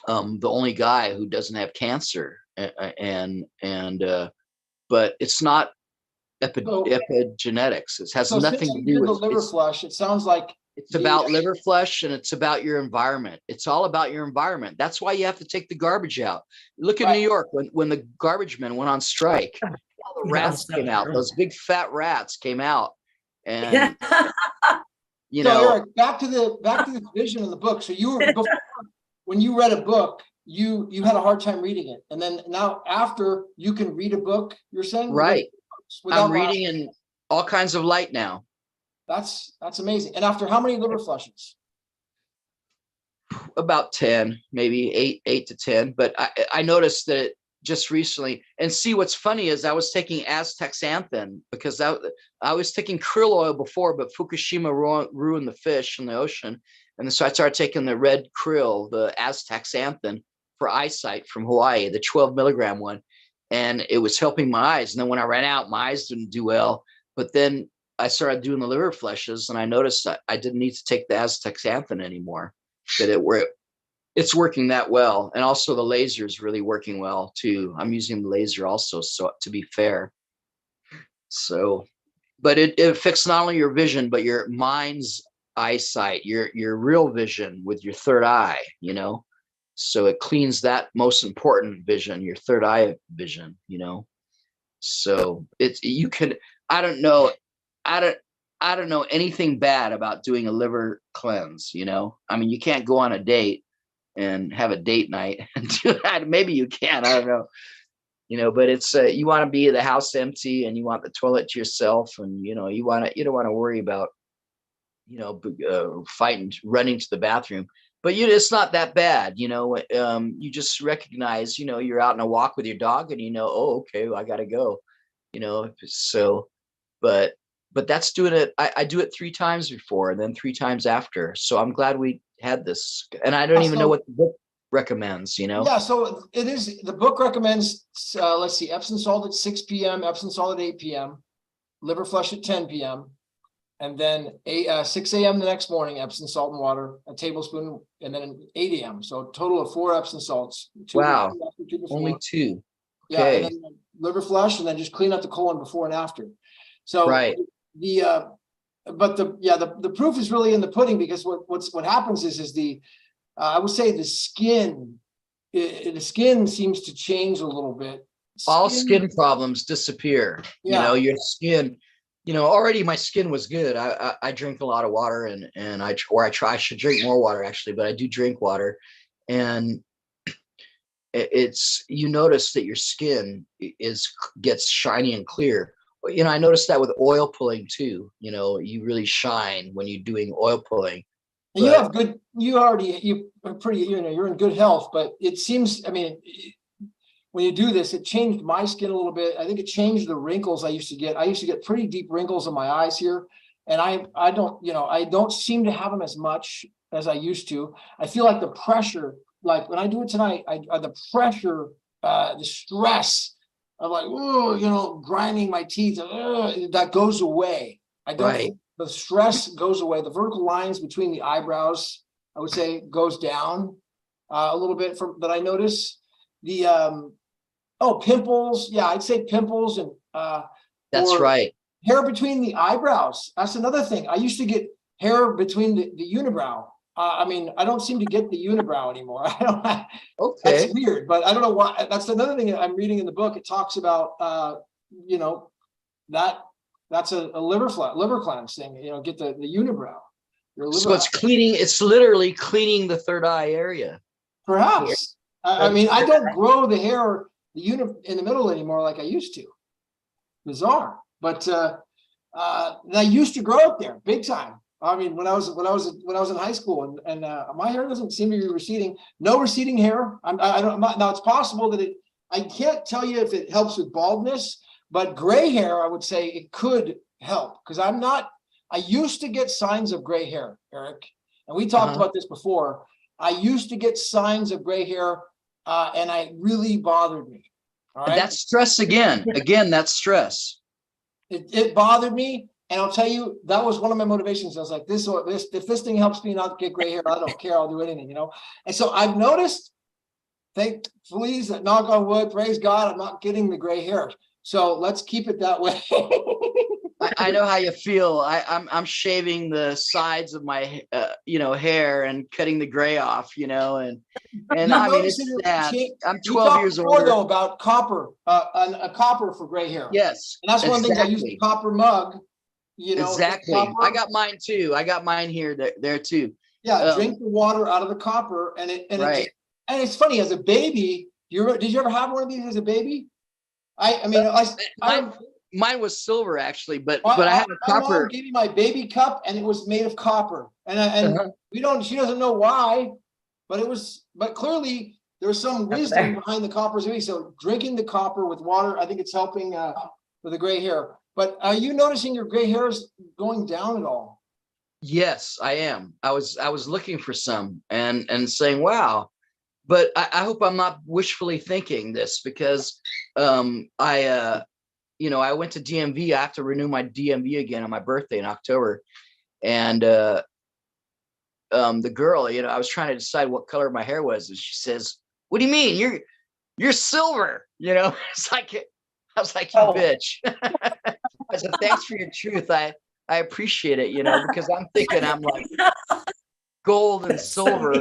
the only guy who doesn't have cancer. But it's not epigenetics. It has So since nothing to you do did the with liver flush, it sounds like it's about liver flush, and it's about your environment. It's all about your environment. That's why you have to take the garbage out. Look at New York when the garbage men went on strike. All the rats came out. Those big fat rats came out, and you So know. Eric, back to the vision of the book. So you were before, when you read a book, you had a hard time reading it, and then now after you can read a book, you're saying, Right? I'm glasses. reading in all kinds of light now. That's amazing. And after how many liver flushes? About 10, maybe 8 to 10. But I noticed that just recently. And see, what's funny is I was taking astaxanthin because I was taking krill oil before, but Fukushima ruined the fish in the ocean. And so I started taking the red krill, the astaxanthin, for eyesight from Hawaii, the 12 milligram one. And it was helping my eyes. And then when I ran out, my eyes didn't do well. But then I started doing the liver flushes, and I noticed that I didn't need to take the astaxanthin anymore, that it's working that well. And also the laser is really working well too. I'm using the laser also, so to be fair. So, but it affects not only your vision, but your mind's eyesight, your real vision with your third eye, you know? So it cleans that most important vision, your third eye vision, you know? So I don't know anything bad about doing a liver cleanse, you know? I mean, you can't go on a date and have a date night and do that. Maybe you can, I don't know. You know, but it's you want to be the house empty, and you want the toilet to yourself, and you don't want to worry about, running to the bathroom. But it's not that bad, you know. You just recognize, you're out on a walk with your dog, and oh, okay, well, I gotta go, so. But that's doing it. I do it 3 times before, and then 3 times after. So I'm glad we had this, and I don't even know what the book recommends, Yeah, so it is, the book recommends, let's see, Epsom salt at 6 p.m., Epsom salt at 8 p.m., liver flush at 10 p.m., and then 6 a.m. the next morning, Epsom salt and water, a tablespoon, and then 8 a.m. So a total of 4 Epsom salts. Wow, 2 before. only 2. Yeah, okay. and then liver flush, and then just clean up the colon before and after. So right. The proof is really in the pudding, because what happens is the I would say the skin seems to change a little bit. All skin problems disappear. Yeah. Your skin, already my skin was good. I drink a lot of water, and I should drink more water actually, but I do drink water, and you notice that your skin gets shiny and clear. I noticed that with oil pulling too. You really shine when you're doing oil pulling. And you have good, you're in good health, but it seems, when you do this, it changed my skin a little bit. I think it changed the wrinkles I used to get. I used to get pretty deep wrinkles in my eyes here. And I don't seem to have them as much as I used to. I feel like the pressure, like when I do it tonight, the pressure, the stress of like, grinding my teeth, that goes away. The stress goes away. The vertical lines between the eyebrows, I would say, goes down a little bit that I notice. The pimples. Yeah, I'd say pimples and that's right. Hair between the eyebrows. That's another thing. I used to get hair between the unibrow. I don't seem to get the unibrow anymore. Okay. That's weird, but I don't know why. That's another thing that I'm reading in the book. It talks about that's a liver cleanse thing. Get the unibrow. So it's cleaning. It's literally cleaning the third eye area. Perhaps. I don't grow the hair in the middle anymore like I used to. Bizarre, but I used to grow up there big time. When I was in high school, and my hair doesn't seem to be receding. No receding hair. Now it's possible that I can't tell you if it helps with baldness, but gray hair, I would say it could help, because I used to get signs of gray hair, Eric, and we talked about this before. I used to get signs of gray hair, and it really bothered me. All And right. that's stress again. Again, that's stress. It bothered me. And I'll tell you, that was one of my motivations. I was like, if this thing helps me not get gray hair, I don't care. I'll do anything, you know? And so I've noticed, please, knock on wood, praise God, I'm not getting the gray hair. So let's keep it that way. I know how you feel. I'm shaving the sides of my hair and cutting the gray off, and I mean it's sad. I'm 12 years older though about copper, a copper for gray hair. Yes, and that's one of the things I use the copper mug. Exactly. I got mine too. I got mine here, there too. Yeah, drink the water out of the copper, and right. And it's funny, as a baby, did you ever have one of these as a baby? Mine was silver actually, but I had a copper. My mom gave me my baby cup, and it was made of copper, and she doesn't know why, but clearly there was some wisdom behind the copper's movie. So drinking the copper with water, I think it's helping with the gray hair. But are you noticing your gray hair is going down at all? Yes, I am. I was looking for some and saying, wow, but I hope I'm not wishfully thinking this, because I went to DMV. I have to renew my DMV again on my birthday in October. And the girl, I was trying to decide what color my hair was. And she says, what do you mean? You're silver, It's like, I was like, you bitch. I said, thanks for your truth. I appreciate it, because I'm thinking I'm like gold and silver,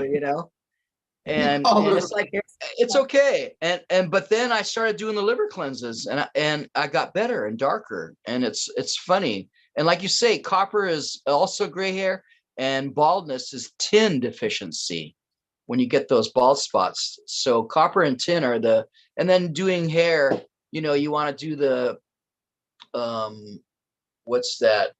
and it's like, it's okay. But then I started doing the liver cleanses, and I got better and darker, and it's funny. And like you say, copper is also gray hair, and baldness is tin deficiency when you get those bald spots. So copper and tin are and then doing hair, you want to do the what's that?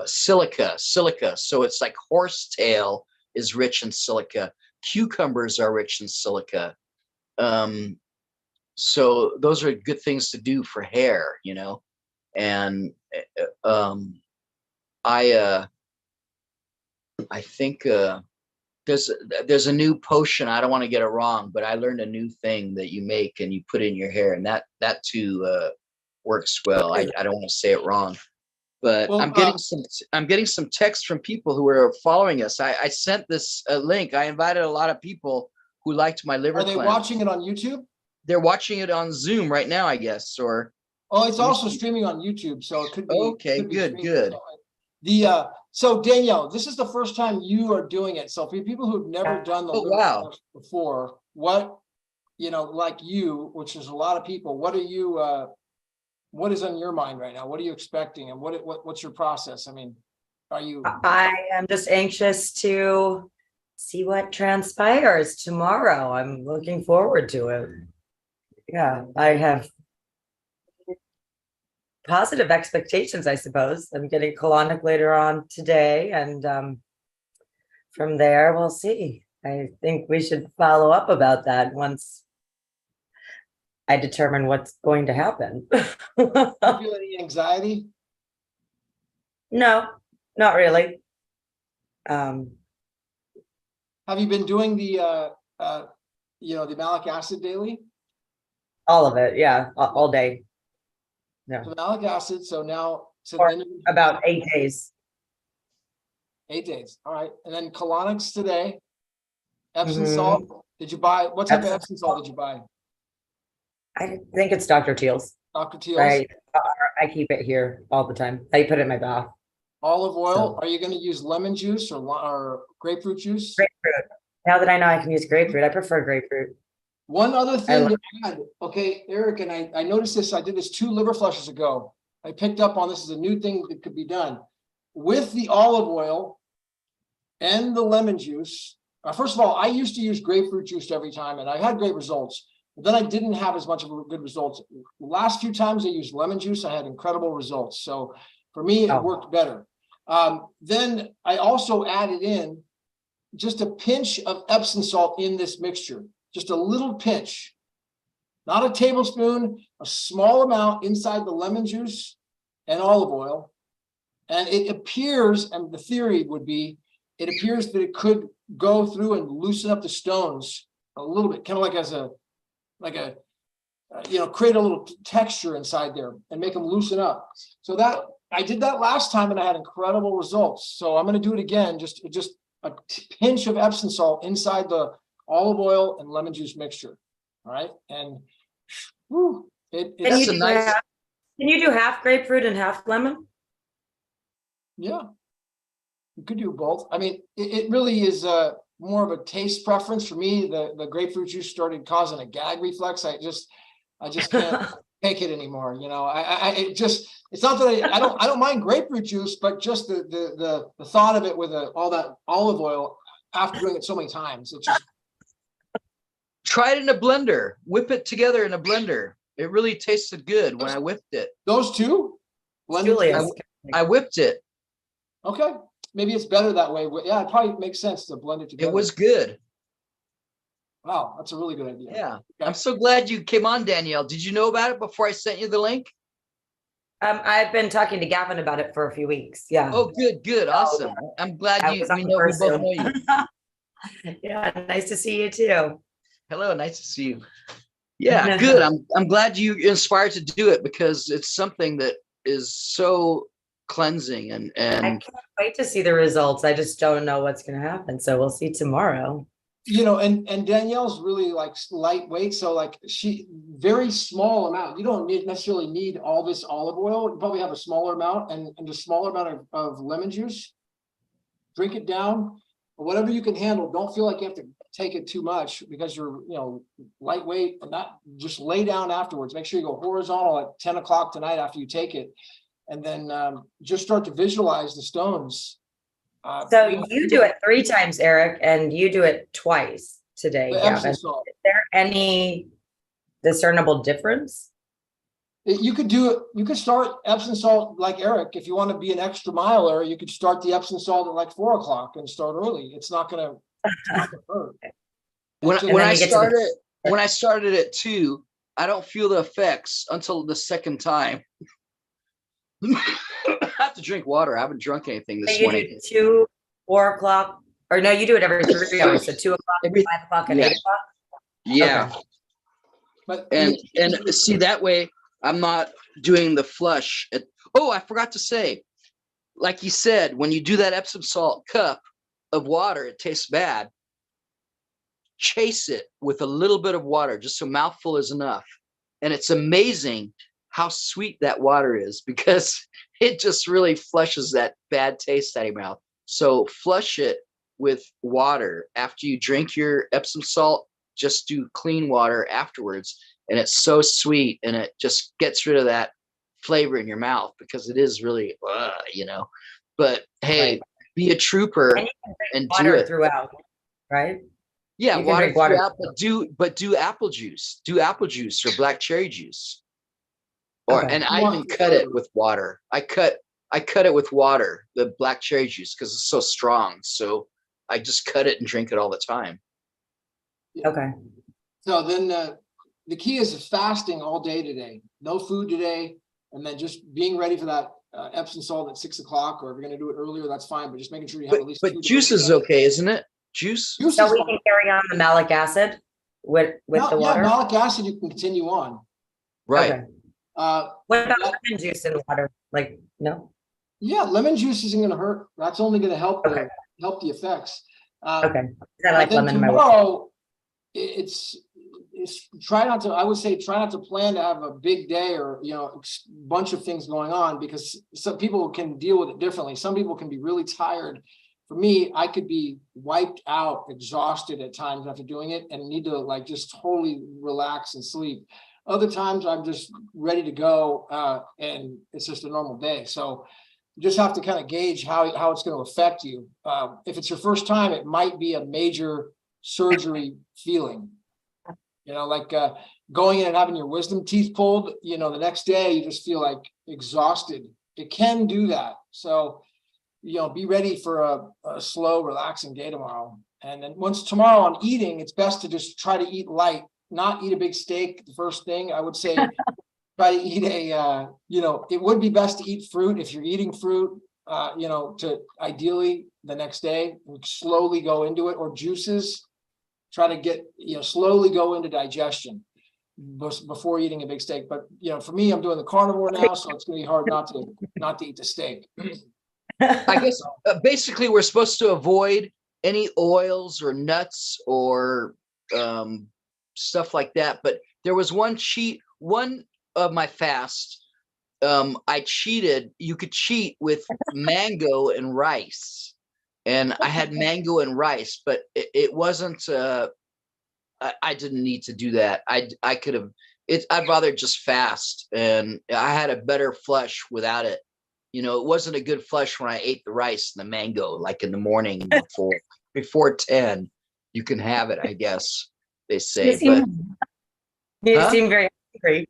Silica. So it's like horsetail is rich in silica. Cucumbers are rich in silica. So those are good things to do for hair, and I think there's a new potion. I don't want to get it wrong, but I learned a new thing that you make and you put in your hair, and that too works well. I don't want to say it wrong, but I'm getting some text from people who are following us. I sent this link. I invited a lot of people who liked my liver cleanse. Are they watching it on YouTube? They're watching it on Zoom right now, I guess. Or it's also streaming on YouTube, so it could be okay. Good. So Danielle, this is the first time you are doing it. So for people who've never done the liver cleanse before, what like you, which is a lot of people, what is on your mind right now? What are you expecting, and what's your process? I mean, I am just anxious to see what transpires tomorrow. I'm looking forward to it. Yeah, I have positive expectations, I suppose. I'm getting colonic later on today, and from there we'll see. I think we should follow up about that once I determine what's going to happen. Do you feel any anxiety? No, not really. Have you been doing the the malic acid daily? All of it, yeah, all day. Yeah. The malic acid. So now, about 8 days. 8 days. All right, and then colonics today. Epsom salt. Did you buy? What type of Epsom salt did you buy? I think it's Dr. Teal's. Dr. Teal's. I keep it here all the time. I put it in my bath. Olive oil. Are you going to use lemon juice or grapefruit juice? Grapefruit. Now that I know I can use grapefruit, I prefer grapefruit. One other thing to add, okay, Eric, and I noticed this. I did this 2 liver flushes ago. I picked up on this as a new thing that could be done with the olive oil and the lemon juice. First of all, I used to use grapefruit juice every time, and I had great results. But then I didn't have as much of good results. The last few times I used lemon juice, I had incredible results. So for me, it worked better. Then I also added in just a pinch of Epsom salt in this mixture, just a little pinch, not a tablespoon, a small amount inside the lemon juice and olive oil. And it appears, and the theory would be, it appears that it could go through and loosen up the stones a little bit, kind of like as a create a little texture inside there and make them loosen up. So that I did that last time and I had incredible results. So I'm going to do it again. Just a pinch of Epsom salt inside the olive oil and lemon juice mixture. All right. And whew, That's a nice. Can you do half grapefruit and half lemon? Yeah, you could do both. I mean, it really is more of a taste preference for me. The grapefruit juice started causing a gag reflex. I just can't take it anymore. It's not that I don't mind grapefruit juice, but just the thought of it with all that olive oil after doing it so many times, it just. Try it in a blender. Whip it together in a blender. It really tasted good when I whipped it. Those two? Julius. I whipped it. Okay. Maybe it's better that way. Yeah, it probably makes sense to blend it together. It was good. Wow, that's a really good idea. Yeah. I'm so glad you came on, Danielle. Did you know about it before I sent you the link? I've been talking to Gavin about it for a few weeks. Yeah. Oh, good. Awesome. I'm glad we both know you. Yeah, nice to see you too. Hello, nice to see you. Yeah, good. I'm glad you inspired to do it because it's something that is so cleansing and I can't wait to see the results. I just don't know what's going to happen. So we'll see tomorrow. And Danielle's really like lightweight. So like she very small amount. You don't necessarily need all this olive oil. You probably have a smaller amount and a smaller amount of lemon juice. Drink it down, or whatever you can handle. Don't feel like you have to take it too much because you're, lightweight, and not just lay down afterwards. Make sure you go horizontal at 10 o'clock tonight after you take it. And then just start to visualize the stones. So you do it 3 times, Eric, and you do it twice today, Gavin. Is there any discernible difference? You could do it. You could start Epsom salt like Eric. If you want to be an extra miler, you could start the Epsom salt at like 4 o'clock and start early. It's not going to hurt. When I started at 2, I don't feel the effects until the second time. I have to drink water. I haven't drunk anything this morning. 2, 4 o'clock, or no, you do it every 3 hours. So 2 o'clock, 5 o'clock, and 8 o'clock. Yeah. Okay. But and see, that way I'm not doing the flush. I forgot to say, like you said, when you do that Epsom salt cup of water, it tastes bad. Chase it with a little bit of water, just a mouthful is enough. And it's amazing how sweet that water is because it just really flushes that bad taste out of your mouth. So flush it with water after you drink your Epsom salt. Just do clean water afterwards, and it's so sweet, and it just gets rid of that flavor in your mouth because it is really, But hey, be a trooper and do it throughout, right? Yeah, water throughout, but do apple juice. Do apple juice or black cherry juice. And I even cut it with water. I cut it with water, the black cherry juice, because it's so strong. So I just cut it and drink it all the time. Okay. So then the key is fasting all day today. No food today, and then just being ready for that Epsom salt at 6 o'clock. Or if you're going to do it earlier, that's fine. But just making sure you have at least. But juice is okay, isn't it? Juice. So we can carry on the malic acid with the water. Yeah, malic acid you can continue on. Right. Okay. What about lemon juice and water? Like, no? Yeah, lemon juice isn't going to hurt. That's only going to help the effects. Okay. I like lemon in my tomorrow, it's try not to plan to have a big day or bunch of things going on, because some people can deal with it differently. Some people can be really tired. For me, I could be wiped out, exhausted at times after doing it, and need to just totally relax and sleep. Other times I'm just ready to go, and it's just a normal day. So you just have to kind of gauge how it's going to affect you. If it's your first time, it might be a major surgery feeling. Going in and having your wisdom teeth pulled, the next day you just feel like exhausted. It can do that. So, be ready for a slow, relaxing day tomorrow. And then once tomorrow on eating, it's best to just try to eat light, not eat a big steak. The first thing I would say, try to eat it would be best to eat fruit. If you're eating fruit, to ideally the next day, slowly go into it, or juices, try to get, slowly go into digestion. before eating a big steak. But for me, I'm doing the carnivore now, so it's gonna be hard not to eat the steak. I guess basically we're supposed to avoid any oils or nuts or stuff like that. But there was one of my fast. I cheated. You could cheat with mango and rice, and I had mango and rice, but it wasn't. I didn't need to do that. I could have. I'd rather just fast, and I had a better flush without it. It wasn't a good flush when I ate the rice and the mango, like in the morning before 10. You can have it, I guess they say. You seem very hungry.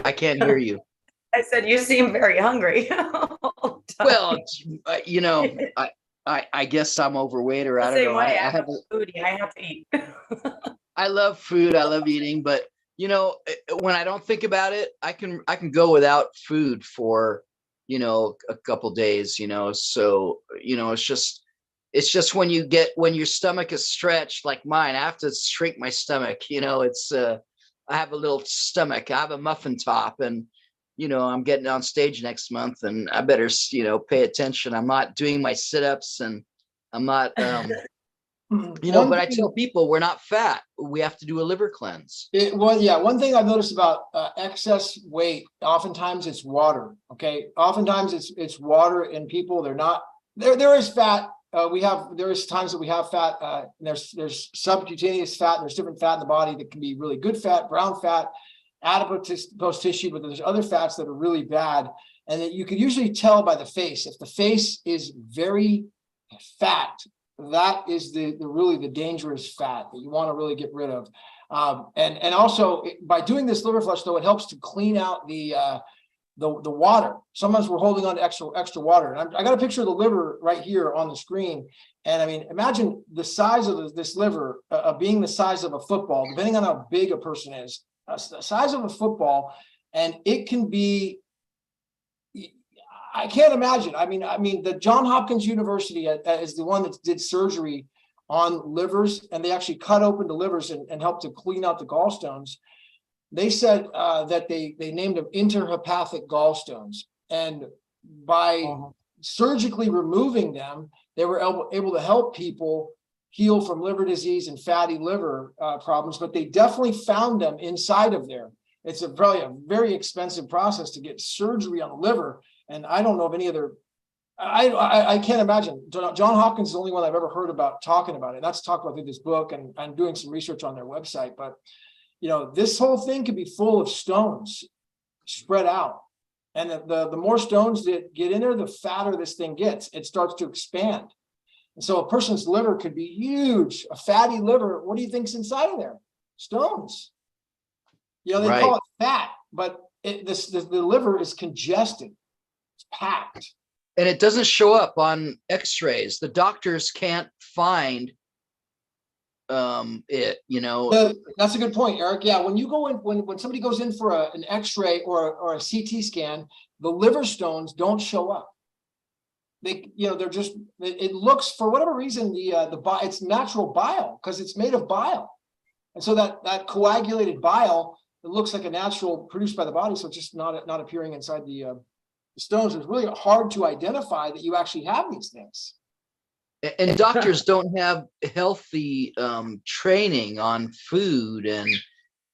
I can't hear you. I said you seem very hungry. Well, I guess I'm overweight, or I don't know. I have a foodie. I have to eat. I love food. I love eating, but when I don't think about it, I can go without food for a couple days. So it's just when your stomach is stretched like mine. I have to shrink my stomach. I have a little stomach. I have a muffin top, and I'm getting on stage next month, and I better pay attention. I'm not doing my sit-ups, and I'm not but I tell people we're not fat. We have to do a liver cleanse. One thing I've noticed about excess weight, oftentimes it's water. Okay, oftentimes it's water in people. They're not there. There is fat. There is times that we have fat. There's subcutaneous fat. And there's different fat in the body that can be really good fat, brown fat, adipose tissue, but there's other fats that are really bad, and that you can usually tell by the face. If the face is very fat, that is the really the dangerous fat that you want to really get rid of. And also by doing this liver flush, though, it helps to clean out the water. Sometimes we're holding on to extra water. And I got a picture of the liver right here on the screen. And I mean, imagine the size of this liver being the size of a football, depending on how big a person is, the size of a football. And it can be, I can't imagine. I mean, the Johns Hopkins University is the one that did surgery on livers, and they actually cut open the livers and helped to clean out the gallstones. They said that they named them interhepatic gallstones, and by surgically removing them, they were able to help people heal from liver disease and fatty liver problems. But they definitely found them inside of there. It's probably a very expensive process to get surgery on the liver. And I don't know of any other, I can't imagine. Johns Hopkins is the only one I've ever heard about talking about it. And that's talked about through this book, and I'm doing some research on their website. But, this whole thing could be full of stones spread out. And the more stones that get in there, the fatter this thing gets. It starts to expand. And so a person's liver could be huge, a fatty liver. What do you think's inside of there? Stones. They call it fat, but the liver is congested. Packed, and it doesn't show up on x-rays. The doctors can't find it. That's a good point, Eric. Yeah, when you go in, when somebody goes in for an x-ray or a CT scan, the liver stones don't show up. They're just, it looks, for whatever reason, it's natural bile, because it's made of bile, and so that coagulated bile, it looks like a natural produced by the body, so it's just not appearing inside the stones. It's really hard to identify that you actually have these things. And doctors don't have healthy training on food, and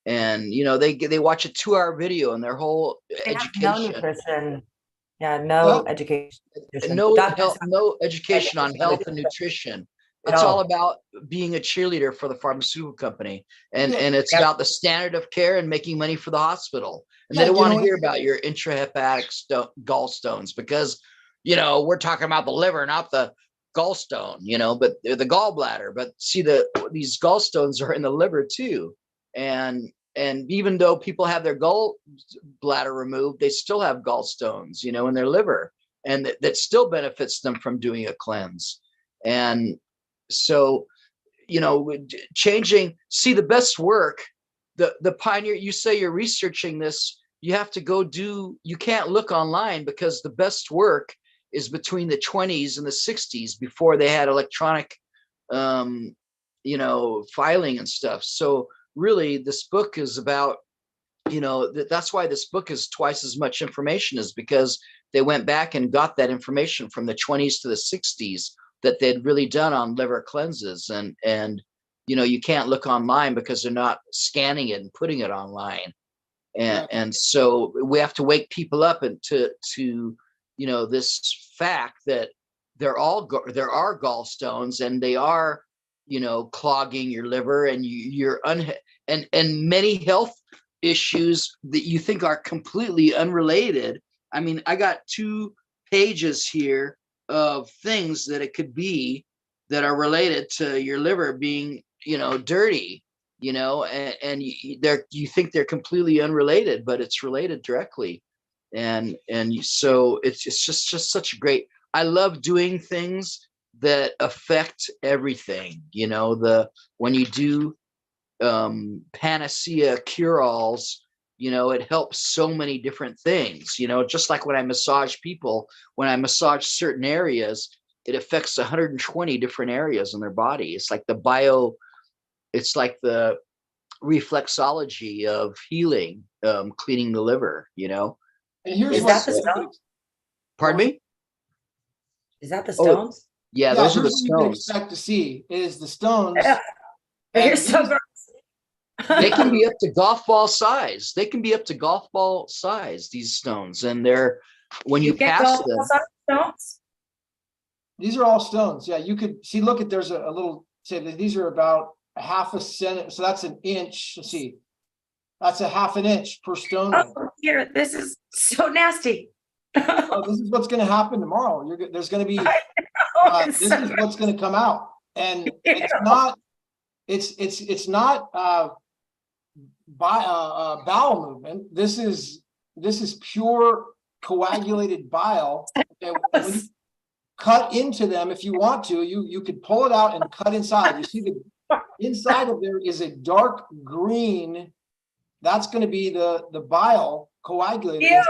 they watch a 2-hour video, and their whole education. No nutrition. Yeah, no education. No education on health and nutrition. It's all about being a cheerleader for the pharmaceutical company, and it's about the standard of care and making money for the hospital. And they don't want to hear about your intrahepatic gallstones, because we're talking about the liver, not the gallstone. But they're the gallbladder. But see, these gallstones are in the liver too, and even though people have their gallbladder removed, they still have gallstones, in their liver, and that still benefits them from doing a cleanse. And so, changing, see, the best work, the pioneer, you say you're researching this, you have to you can't look online, because the best work is between the 20s and the 60s, before they had electronic, filing and stuff. So really this book is about, that's why this book is twice as much information, is because they went back and got that information from the 20s to the 60s that they'd really done on liver cleanses. And you can't look online because they're not scanning it and putting it online. And so we have to wake people up and to this fact that there are gallstones, and they are clogging your liver, and and many health issues that you think are completely unrelated. I mean, I got 2 pages here of things that it could be that are related to your liver being dirty, and you think they're completely unrelated, but it's related directly. So it's just such a great, I love doing things that affect everything. When you do panacea cure-alls, it helps so many different things, just like when I massage people, when I massage certain areas, it affects 120 different areas in their body. It's like the reflexology of healing, cleaning the liver, And here's Is what that the stones? Pardon me? Is that the stones? Yeah, those are the here's what you can stones. expect to see is the stones. Yeah. And You're so these- gross. They can be up to golf ball size. These stones. And they're, when you get pass golf them, balls out of stones? These are all stones. Yeah, you could see, look at, there's a little, say that these are about a half a cent. So that's an inch. Let's see. That's a half an inch per stone. ring. Oh, here, this is so nasty. Oh, this is what's going to happen tomorrow. There's going to be, It's this so is what's going to come out. And Ew. it's not bowel movement. This is pure coagulated bile. Okay, when you cut into them, if you want to, you could pull it out and cut inside. You see the inside of there is a dark green. That's going to be the bile coagulated. Ew.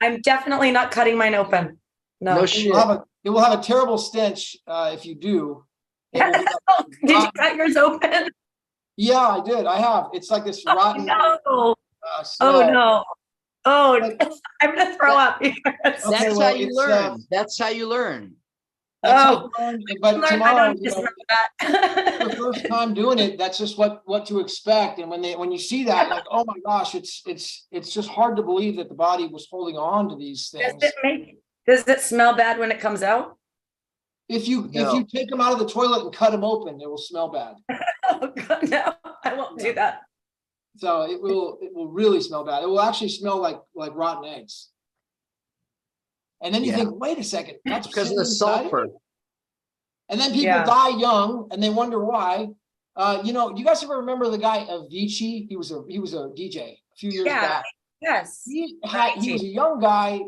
I'm definitely not cutting mine open. No. No shit. It will have a terrible stench if you do. It will be Did you cut yours open? Yeah, I did. I have. It's like this rotten No. smell. Oh no. Oh, I'm gonna throw up. That's Okay, how well, you it's, learn. That's how you learn. That's how Oh. I learned, but I tomorrow, don't deserve the that. first time doing it, that's just what to expect. And when you see that, like, oh my gosh, it's just hard to believe that the body was holding on to these things. Does it smell bad when it comes out? If you No. take them out of the toilet and cut them open, it will smell bad. Oh God, no, I won't do that. So it will really smell bad. It will actually smell like rotten eggs. And then you Yeah. think, wait a second, that's Because of the sitting inside of sulfur. it? And then people Yeah. die young and they wonder why. You guys ever remember the guy Avicii? He was a DJ a few years Yeah. back. Yes. He was a young guy,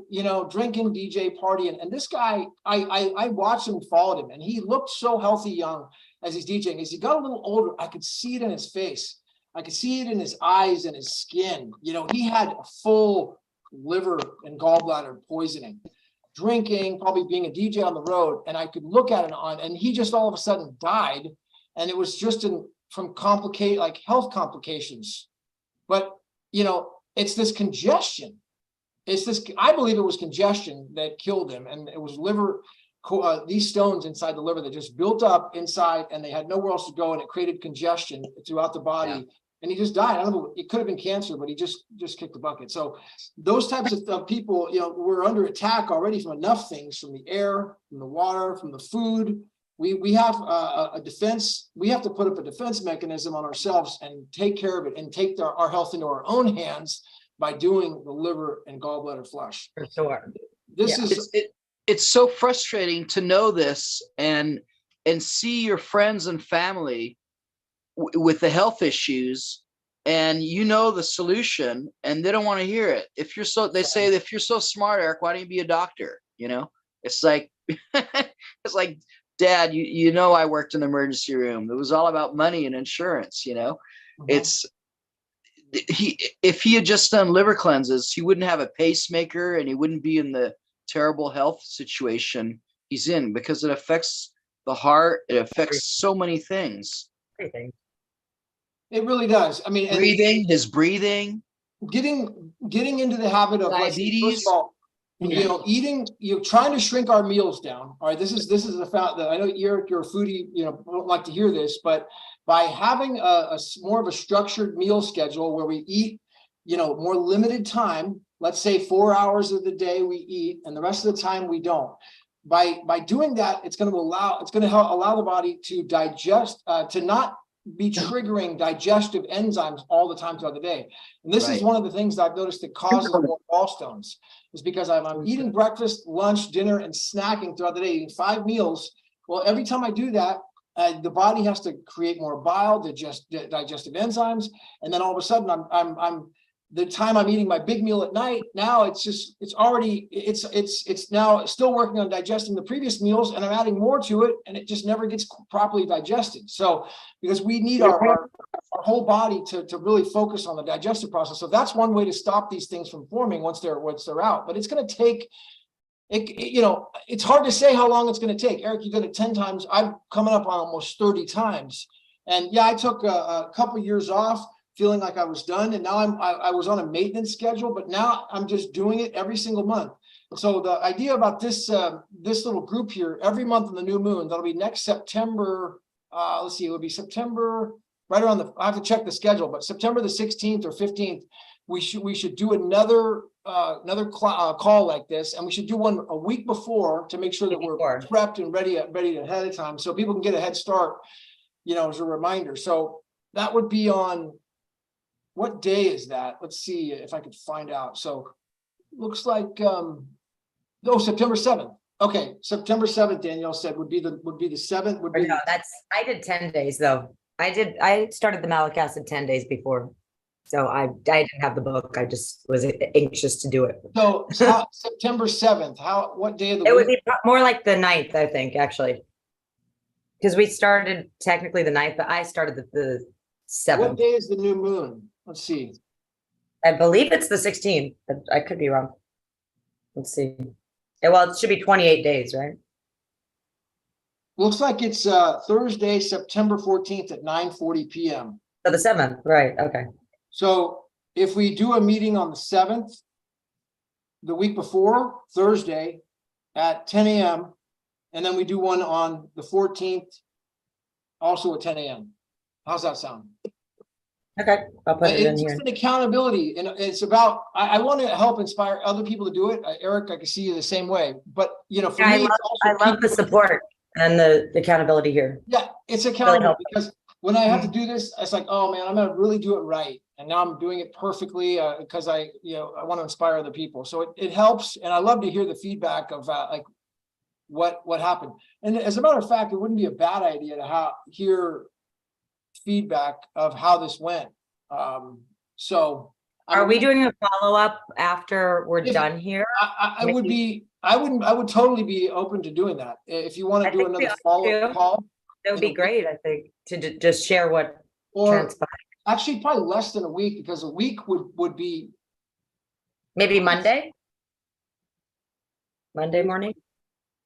drinking, DJ, partying. And this guy, I watched him, followed him, and he looked so healthy young as he's DJing. As he got a little older, I could see it in his face. I could see it in his eyes and his skin. He had a full liver and gallbladder poisoning, drinking, probably being a DJ on the road. And I could look at it and he just all of a sudden died. And it was just from health complications. But, it's this congestion. I believe it was congestion that killed him. And it was liver, these stones inside the liver that just built up inside, and they had nowhere else to go. And it created congestion throughout the body. Yeah. And he just died. I don't know, it could have been cancer, but he just kicked the bucket. So those types of people, we're under attack already from enough things, from the air, from the water, from the food. We have a defense. We have to put up a defense mechanism on ourselves and take care of it and take our health into our own hands by doing the liver and gallbladder flush. For sure. It's so frustrating to know this and see your friends and family with the health issues, and the solution, and they don't want to hear it. They say, if you're so smart, Eric, why don't you be a doctor? It's like, it's like, Dad, I worked in the emergency room. It was all about money and insurance. Mm-hmm. If he had just done liver cleanses, he wouldn't have a pacemaker, and he wouldn't be in the terrible health situation he's in, because it affects the heart. It affects so many things. Everything. It really does. I mean, and Breathing, his breathing, getting into the habit of, let's say, first diabetes. of all, you know, you're trying to shrink our meals down. All right, this is the fact that I know, Eric, you're a foodie, you know, don't like to hear this, but by having a more of a structured meal schedule where we eat, you know, more limited time, let's say 4 hours of the day we eat and the rest of the time we don't. By doing that, it's going to help allow the body to digest, to not be triggering digestive enzymes all the time throughout the day. And this is Right. one of the things that I've noticed that causes more gallstones, is because I'm eating breakfast, lunch, dinner, and snacking throughout the day, eating 5 meals. Well, every time I do that, the body has to create more bile, digestive enzymes, and then all of a sudden I'm the time I'm eating my big meal at night, now it's now still working on digesting the previous meals, and I'm adding more to it, and it just never gets properly digested. So because we need our whole body to really focus on the digestive process. So that's one way to stop these things from forming once they're out. But it's going to take you know, it's hard to say how long it's going to take. Eric, you did it 10 times. I'm coming up on almost 30 times. And yeah, I took a couple of years off, feeling like I was done. And now I was on a maintenance schedule, but now I'm just doing it every single month. So the idea about this little group here, every month in the new moon, that'll be next September. Let's see, it would be September, right around I have to check the schedule, but September the 16th or 15th, we should do another call like this, and we should do one a week before to make sure that we're prepped and ready ahead of time, so people can get a head start, you know, as a reminder. So that would be on, what day is that? Let's see if I could find out. So looks like September 7th. Okay, September 7th, Danielle said would be the 7th. No, I did 10 days though. I started the malic acid 10 days before. So I didn't have the book. I just was anxious to do it. So September 7th, what day of the week? It would be more like the 9th, I think, actually. Because we started technically the 9th, but I started the 7th. What day is the new moon? Let's see. I believe it's the 16th, but I could be wrong. Let's see. Well, it should be 28 days, right? Looks like it's Thursday, September 14th at 9:40 p.m. So the 7th, right? Okay. So if we do a meeting on the 7th, the week before, Thursday at 10 a.m., and then we do one on the 14th, also at 10 a.m. How's that sound? Okay, I'll put it in It's here. just an accountability, and it's about, I want to help inspire other people to do it. Eric, I can see you the same way, but you know, for me, it's also I love the support and the accountability here. Yeah, it's accountable because when I have to do this, it's like, oh man, I'm gonna really do it right. And now I'm doing it perfectly because I want to inspire other people. So it helps. And I love to hear the feedback of like what happened. And as a matter of fact, it wouldn't be a bad idea to hear feedback of how this went. So are we doing a follow-up after we're done here? I would totally be open to doing that. If you want to do another follow-up call. That would be great, I think, to just share what transpired. Actually, probably less than a week, because a week would be maybe Monday morning.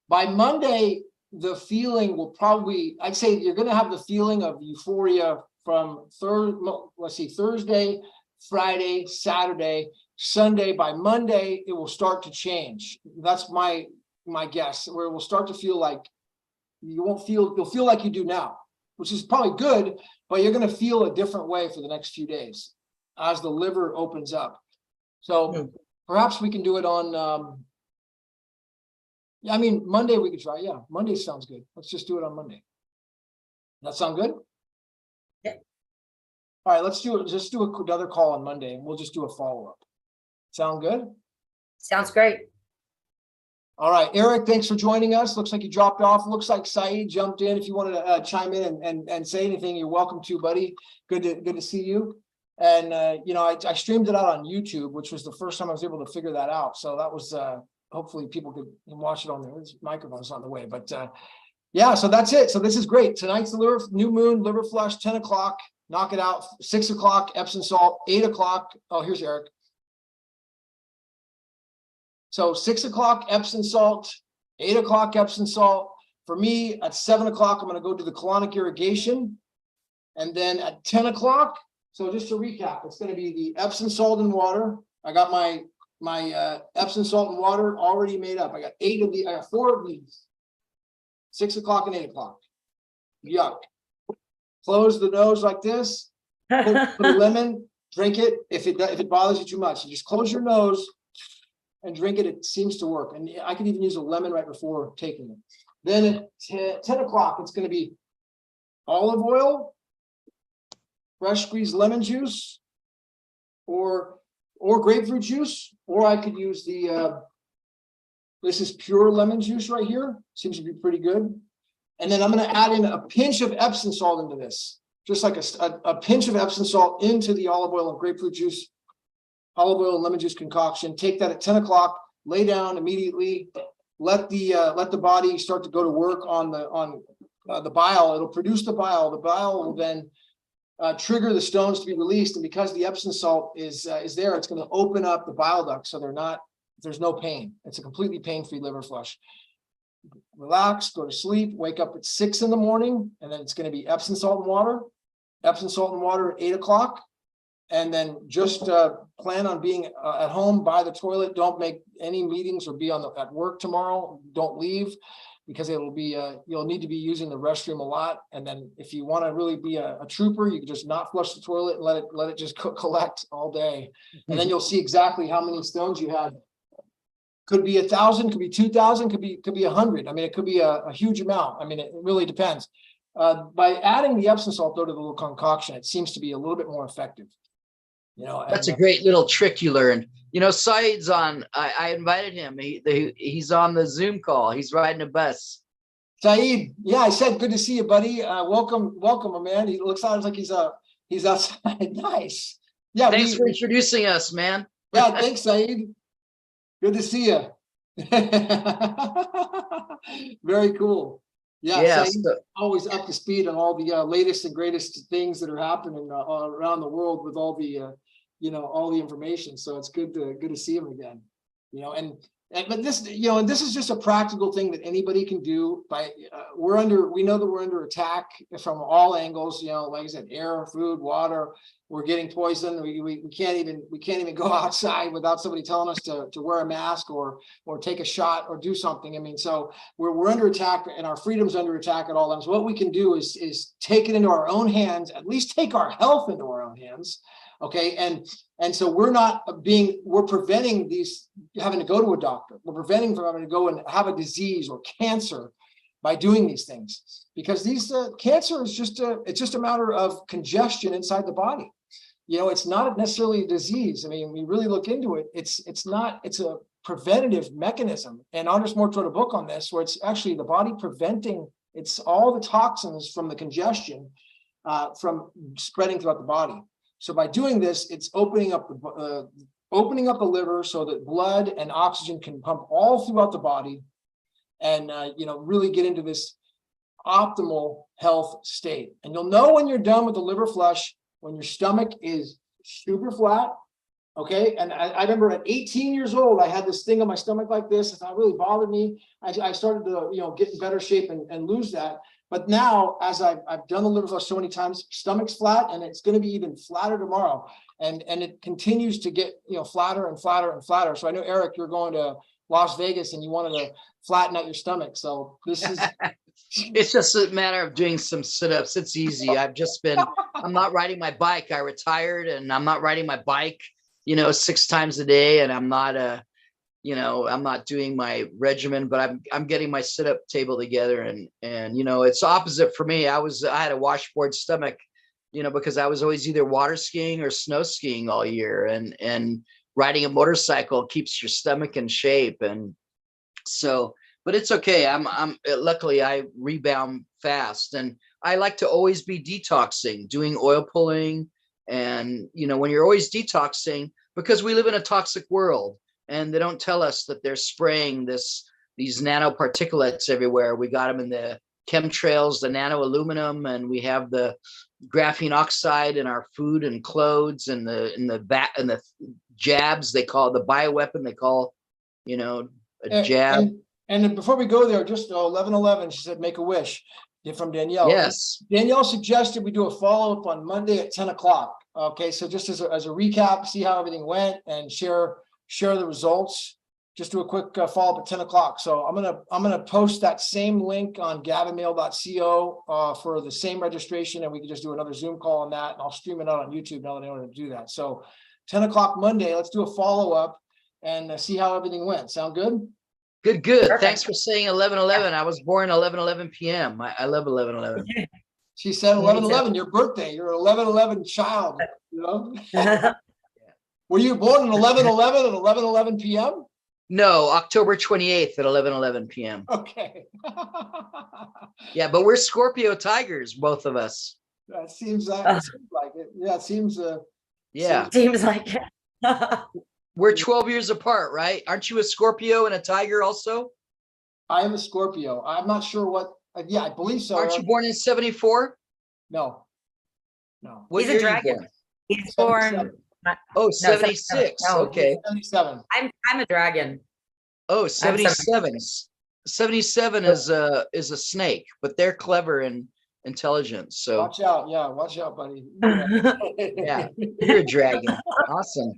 By Monday, the feeling will probably, I'd say you're going to have the feeling of euphoria from Thursday, Friday, Saturday, Sunday. By Monday, it will start to change. That's my guess, where it will start to feel like you'll feel like you do now, which is probably good, but you're going to feel a different way for the next few days as the liver opens up. So perhaps we can do it on, I mean, Monday we could try. Yeah, Monday sounds good. Let's just do it on Monday. That sound good? Yeah. All right, let's do it. Just do another call on Monday, and we'll just do a follow-up. Sound good? Sounds great. All right, Eric, thanks for joining us. Looks like you dropped off. Looks like Saeed jumped in. If you wanted to chime in and say anything, you're welcome to, buddy. Good to see you. And I streamed it out on YouTube, which was the first time I was able to figure that out. So that was hopefully people could watch it on their microphones on the way. But yeah, so that's it. So this is great. Tonight's the new moon, liver flush, 10 o'clock. Knock it out. 6 o'clock, Epsom salt. 8 o'clock. Oh, here's Eric. So 6 o'clock Epsom salt, 8 o'clock Epsom salt. For me, at 7 o'clock, I'm going to go do the colonic irrigation. And then at 10 o'clock, So just to recap, it's going to be the Epsom salt and water. I got my Epsom salt and water already made up. I got 4 of these. 6 o'clock and 8 o'clock. Yuck. Close the nose like this. Put a lemon. Drink it. If it bothers you too much, you just close your nose and drink it. It seems to work. And I could even use a lemon right before taking it. Then at 10 o'clock, it's going to be olive oil, fresh squeezed lemon juice, or grapefruit juice, or I could use this is pure lemon juice right here. Seems to be pretty good. And then I'm going to add in a pinch of Epsom salt into this, just like a pinch of Epsom salt into the olive oil and grapefruit juice, olive oil and lemon juice concoction. Take that at 10 o'clock, lay down immediately, let the body start to go to work on the bile. It'll produce the bile. The bile will then trigger the stones to be released. And because the Epsom salt is there, it's going to open up the bile ducts. So there's no pain. It's a completely pain-free liver flush. Relax, go to sleep, wake up at 6 in the morning, and then it's going to be Epsom salt and water at 8 o'clock. And then just plan on being at home by the toilet. Don't make any meetings or be at work tomorrow. Don't leave, because it'll be you'll need to be using the restroom a lot. And then if you want to really be a trooper, you can just not flush the toilet and let it just collect all day. And then you'll see exactly how many stones you had. Could be 1,000, could be 2,000, could be 100. I mean, it could be a huge amount. I mean, it really depends. By adding the Epsom salt though to the little concoction, it seems to be a little bit more effective. That's a great little trick you learned. Saeed's on. I invited him. He's on the Zoom call. He's riding a bus. Saeed, yeah, I said good to see you, buddy. Welcome, man. He sounds like he's outside. Nice. Yeah. Thanks for introducing us, man. Yeah, thanks, Saeed. Good to see you. Very cool. Yeah, Saeed, always up to speed on all the latest and greatest things that are happening around the world with all the all the information. So it's good to see him again. But this this is just a practical thing that anybody can do. We know that we're under attack from all angles. Like I said, air, food, water. We're getting poisoned. We can't even go outside without somebody telling us to wear a mask or take a shot or do something. I mean, so we're under attack, and our freedom's under attack at all times. What we can do is take it into our own hands. At least take our health into our own hands. Okay, and so we're preventing these having to go to a doctor. We're preventing from having to go and have a disease or cancer by doing these things, because these cancer is just a matter of congestion inside the body. It's not necessarily a disease. I mean, when you really look into it, it's a preventative mechanism. And Anders Mork wrote a book on this, where it's actually the body preventing all the toxins from the congestion from spreading throughout the body. So by doing this, it's opening up the liver so that blood and oxygen can pump all throughout the body, and really get into this optimal health state. And you'll know when you're done with the liver flush when your stomach is super flat. Okay, and I remember at 18 years old, I had this thing on my stomach like this. It really bothered me. I started to get in better shape and lose that. But now, as I've done the liver flush so many times, stomach's flat, and it's going to be even flatter tomorrow. And it continues to get flatter and flatter and flatter. So I know, Eric, you're going to Las Vegas and you wanted to flatten out your stomach. So this is it's just a matter of doing some sit-ups. It's easy. I'm not riding my bike. I retired, and I'm not riding my bike 6 times a day, and I'm not I'm not doing my regimen, but I'm getting my sit-up table together, and it's opposite for me. I had a washboard stomach, because I was always either water skiing or snow skiing all year, and riding a motorcycle keeps your stomach in shape. And so, but it's okay. Luckily I rebound fast, and I like to always be detoxing, doing oil pulling. And, when you're always detoxing, because we live in a toxic world, and they don't tell us that they're spraying these nanoparticulates everywhere. We got them in the chemtrails, the nano aluminum, and we have the graphene oxide in our food and clothes, and the jabs. They call it the bioweapon. They call, a jab. And before we go there, just 11:11, she said, make a wish. From Danielle. Yes. Danielle suggested we do a follow-up on Monday at 10 o'clock. Okay, so just as a recap, see how everything went and share the results. Just do a quick follow-up at 10 o'clock. So I'm gonna post that same link on gavinmehl.co for the same registration, and we can just do another Zoom call on that, and I'll stream it out on YouTube now that I know how to do that. So 10 o'clock Monday, let's do a follow-up and see how everything went. Sound good? Good. Perfect. Thanks for saying 11:11. I was born 11:11 p.m. I love 11:11. She said Me 11/11, your birthday. You're an 11/11 child, you know? too. Were you born in 11/11 at 11:11 p.m.? No, October 28th at 11:11 p.m. Okay. Yeah, but we're Scorpio tigers, both of us. That seems like it. Yeah, it seems Yeah, Seems like it. we're 12 years apart, right? Aren't you a Scorpio and a tiger also? I am a Scorpio. I'm not sure what, yeah, I believe so. Aren't you born in 74? No. What He's a year are you dragon. born? He's 77. born. Oh, 77. 76. No. Okay. 77. I'm a dragon. Oh, 77. 77 is a snake, but they're clever and intelligent. So Watch out. Yeah, watch out, buddy. yeah, you're a dragon. Awesome.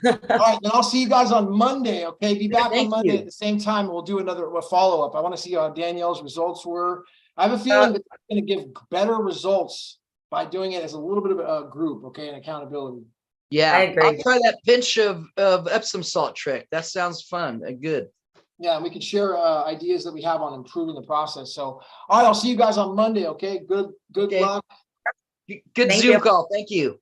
All right, then I'll see you guys on Monday. Okay, be back on Thank Monday you. at the same time. We'll do a follow-up. I want to see how Danielle's results were. I have a feeling that it's going to give better results by doing it as a little bit of a group, okay, and accountability. Yeah, I agree. I'll try that pinch of Epsom salt trick. That sounds fun and good. Yeah, and we can share ideas that we have on improving the process. So, all right, I'll see you guys on Monday. Okay, good Okay. luck. Good Thank Zoom you. call. Thank you.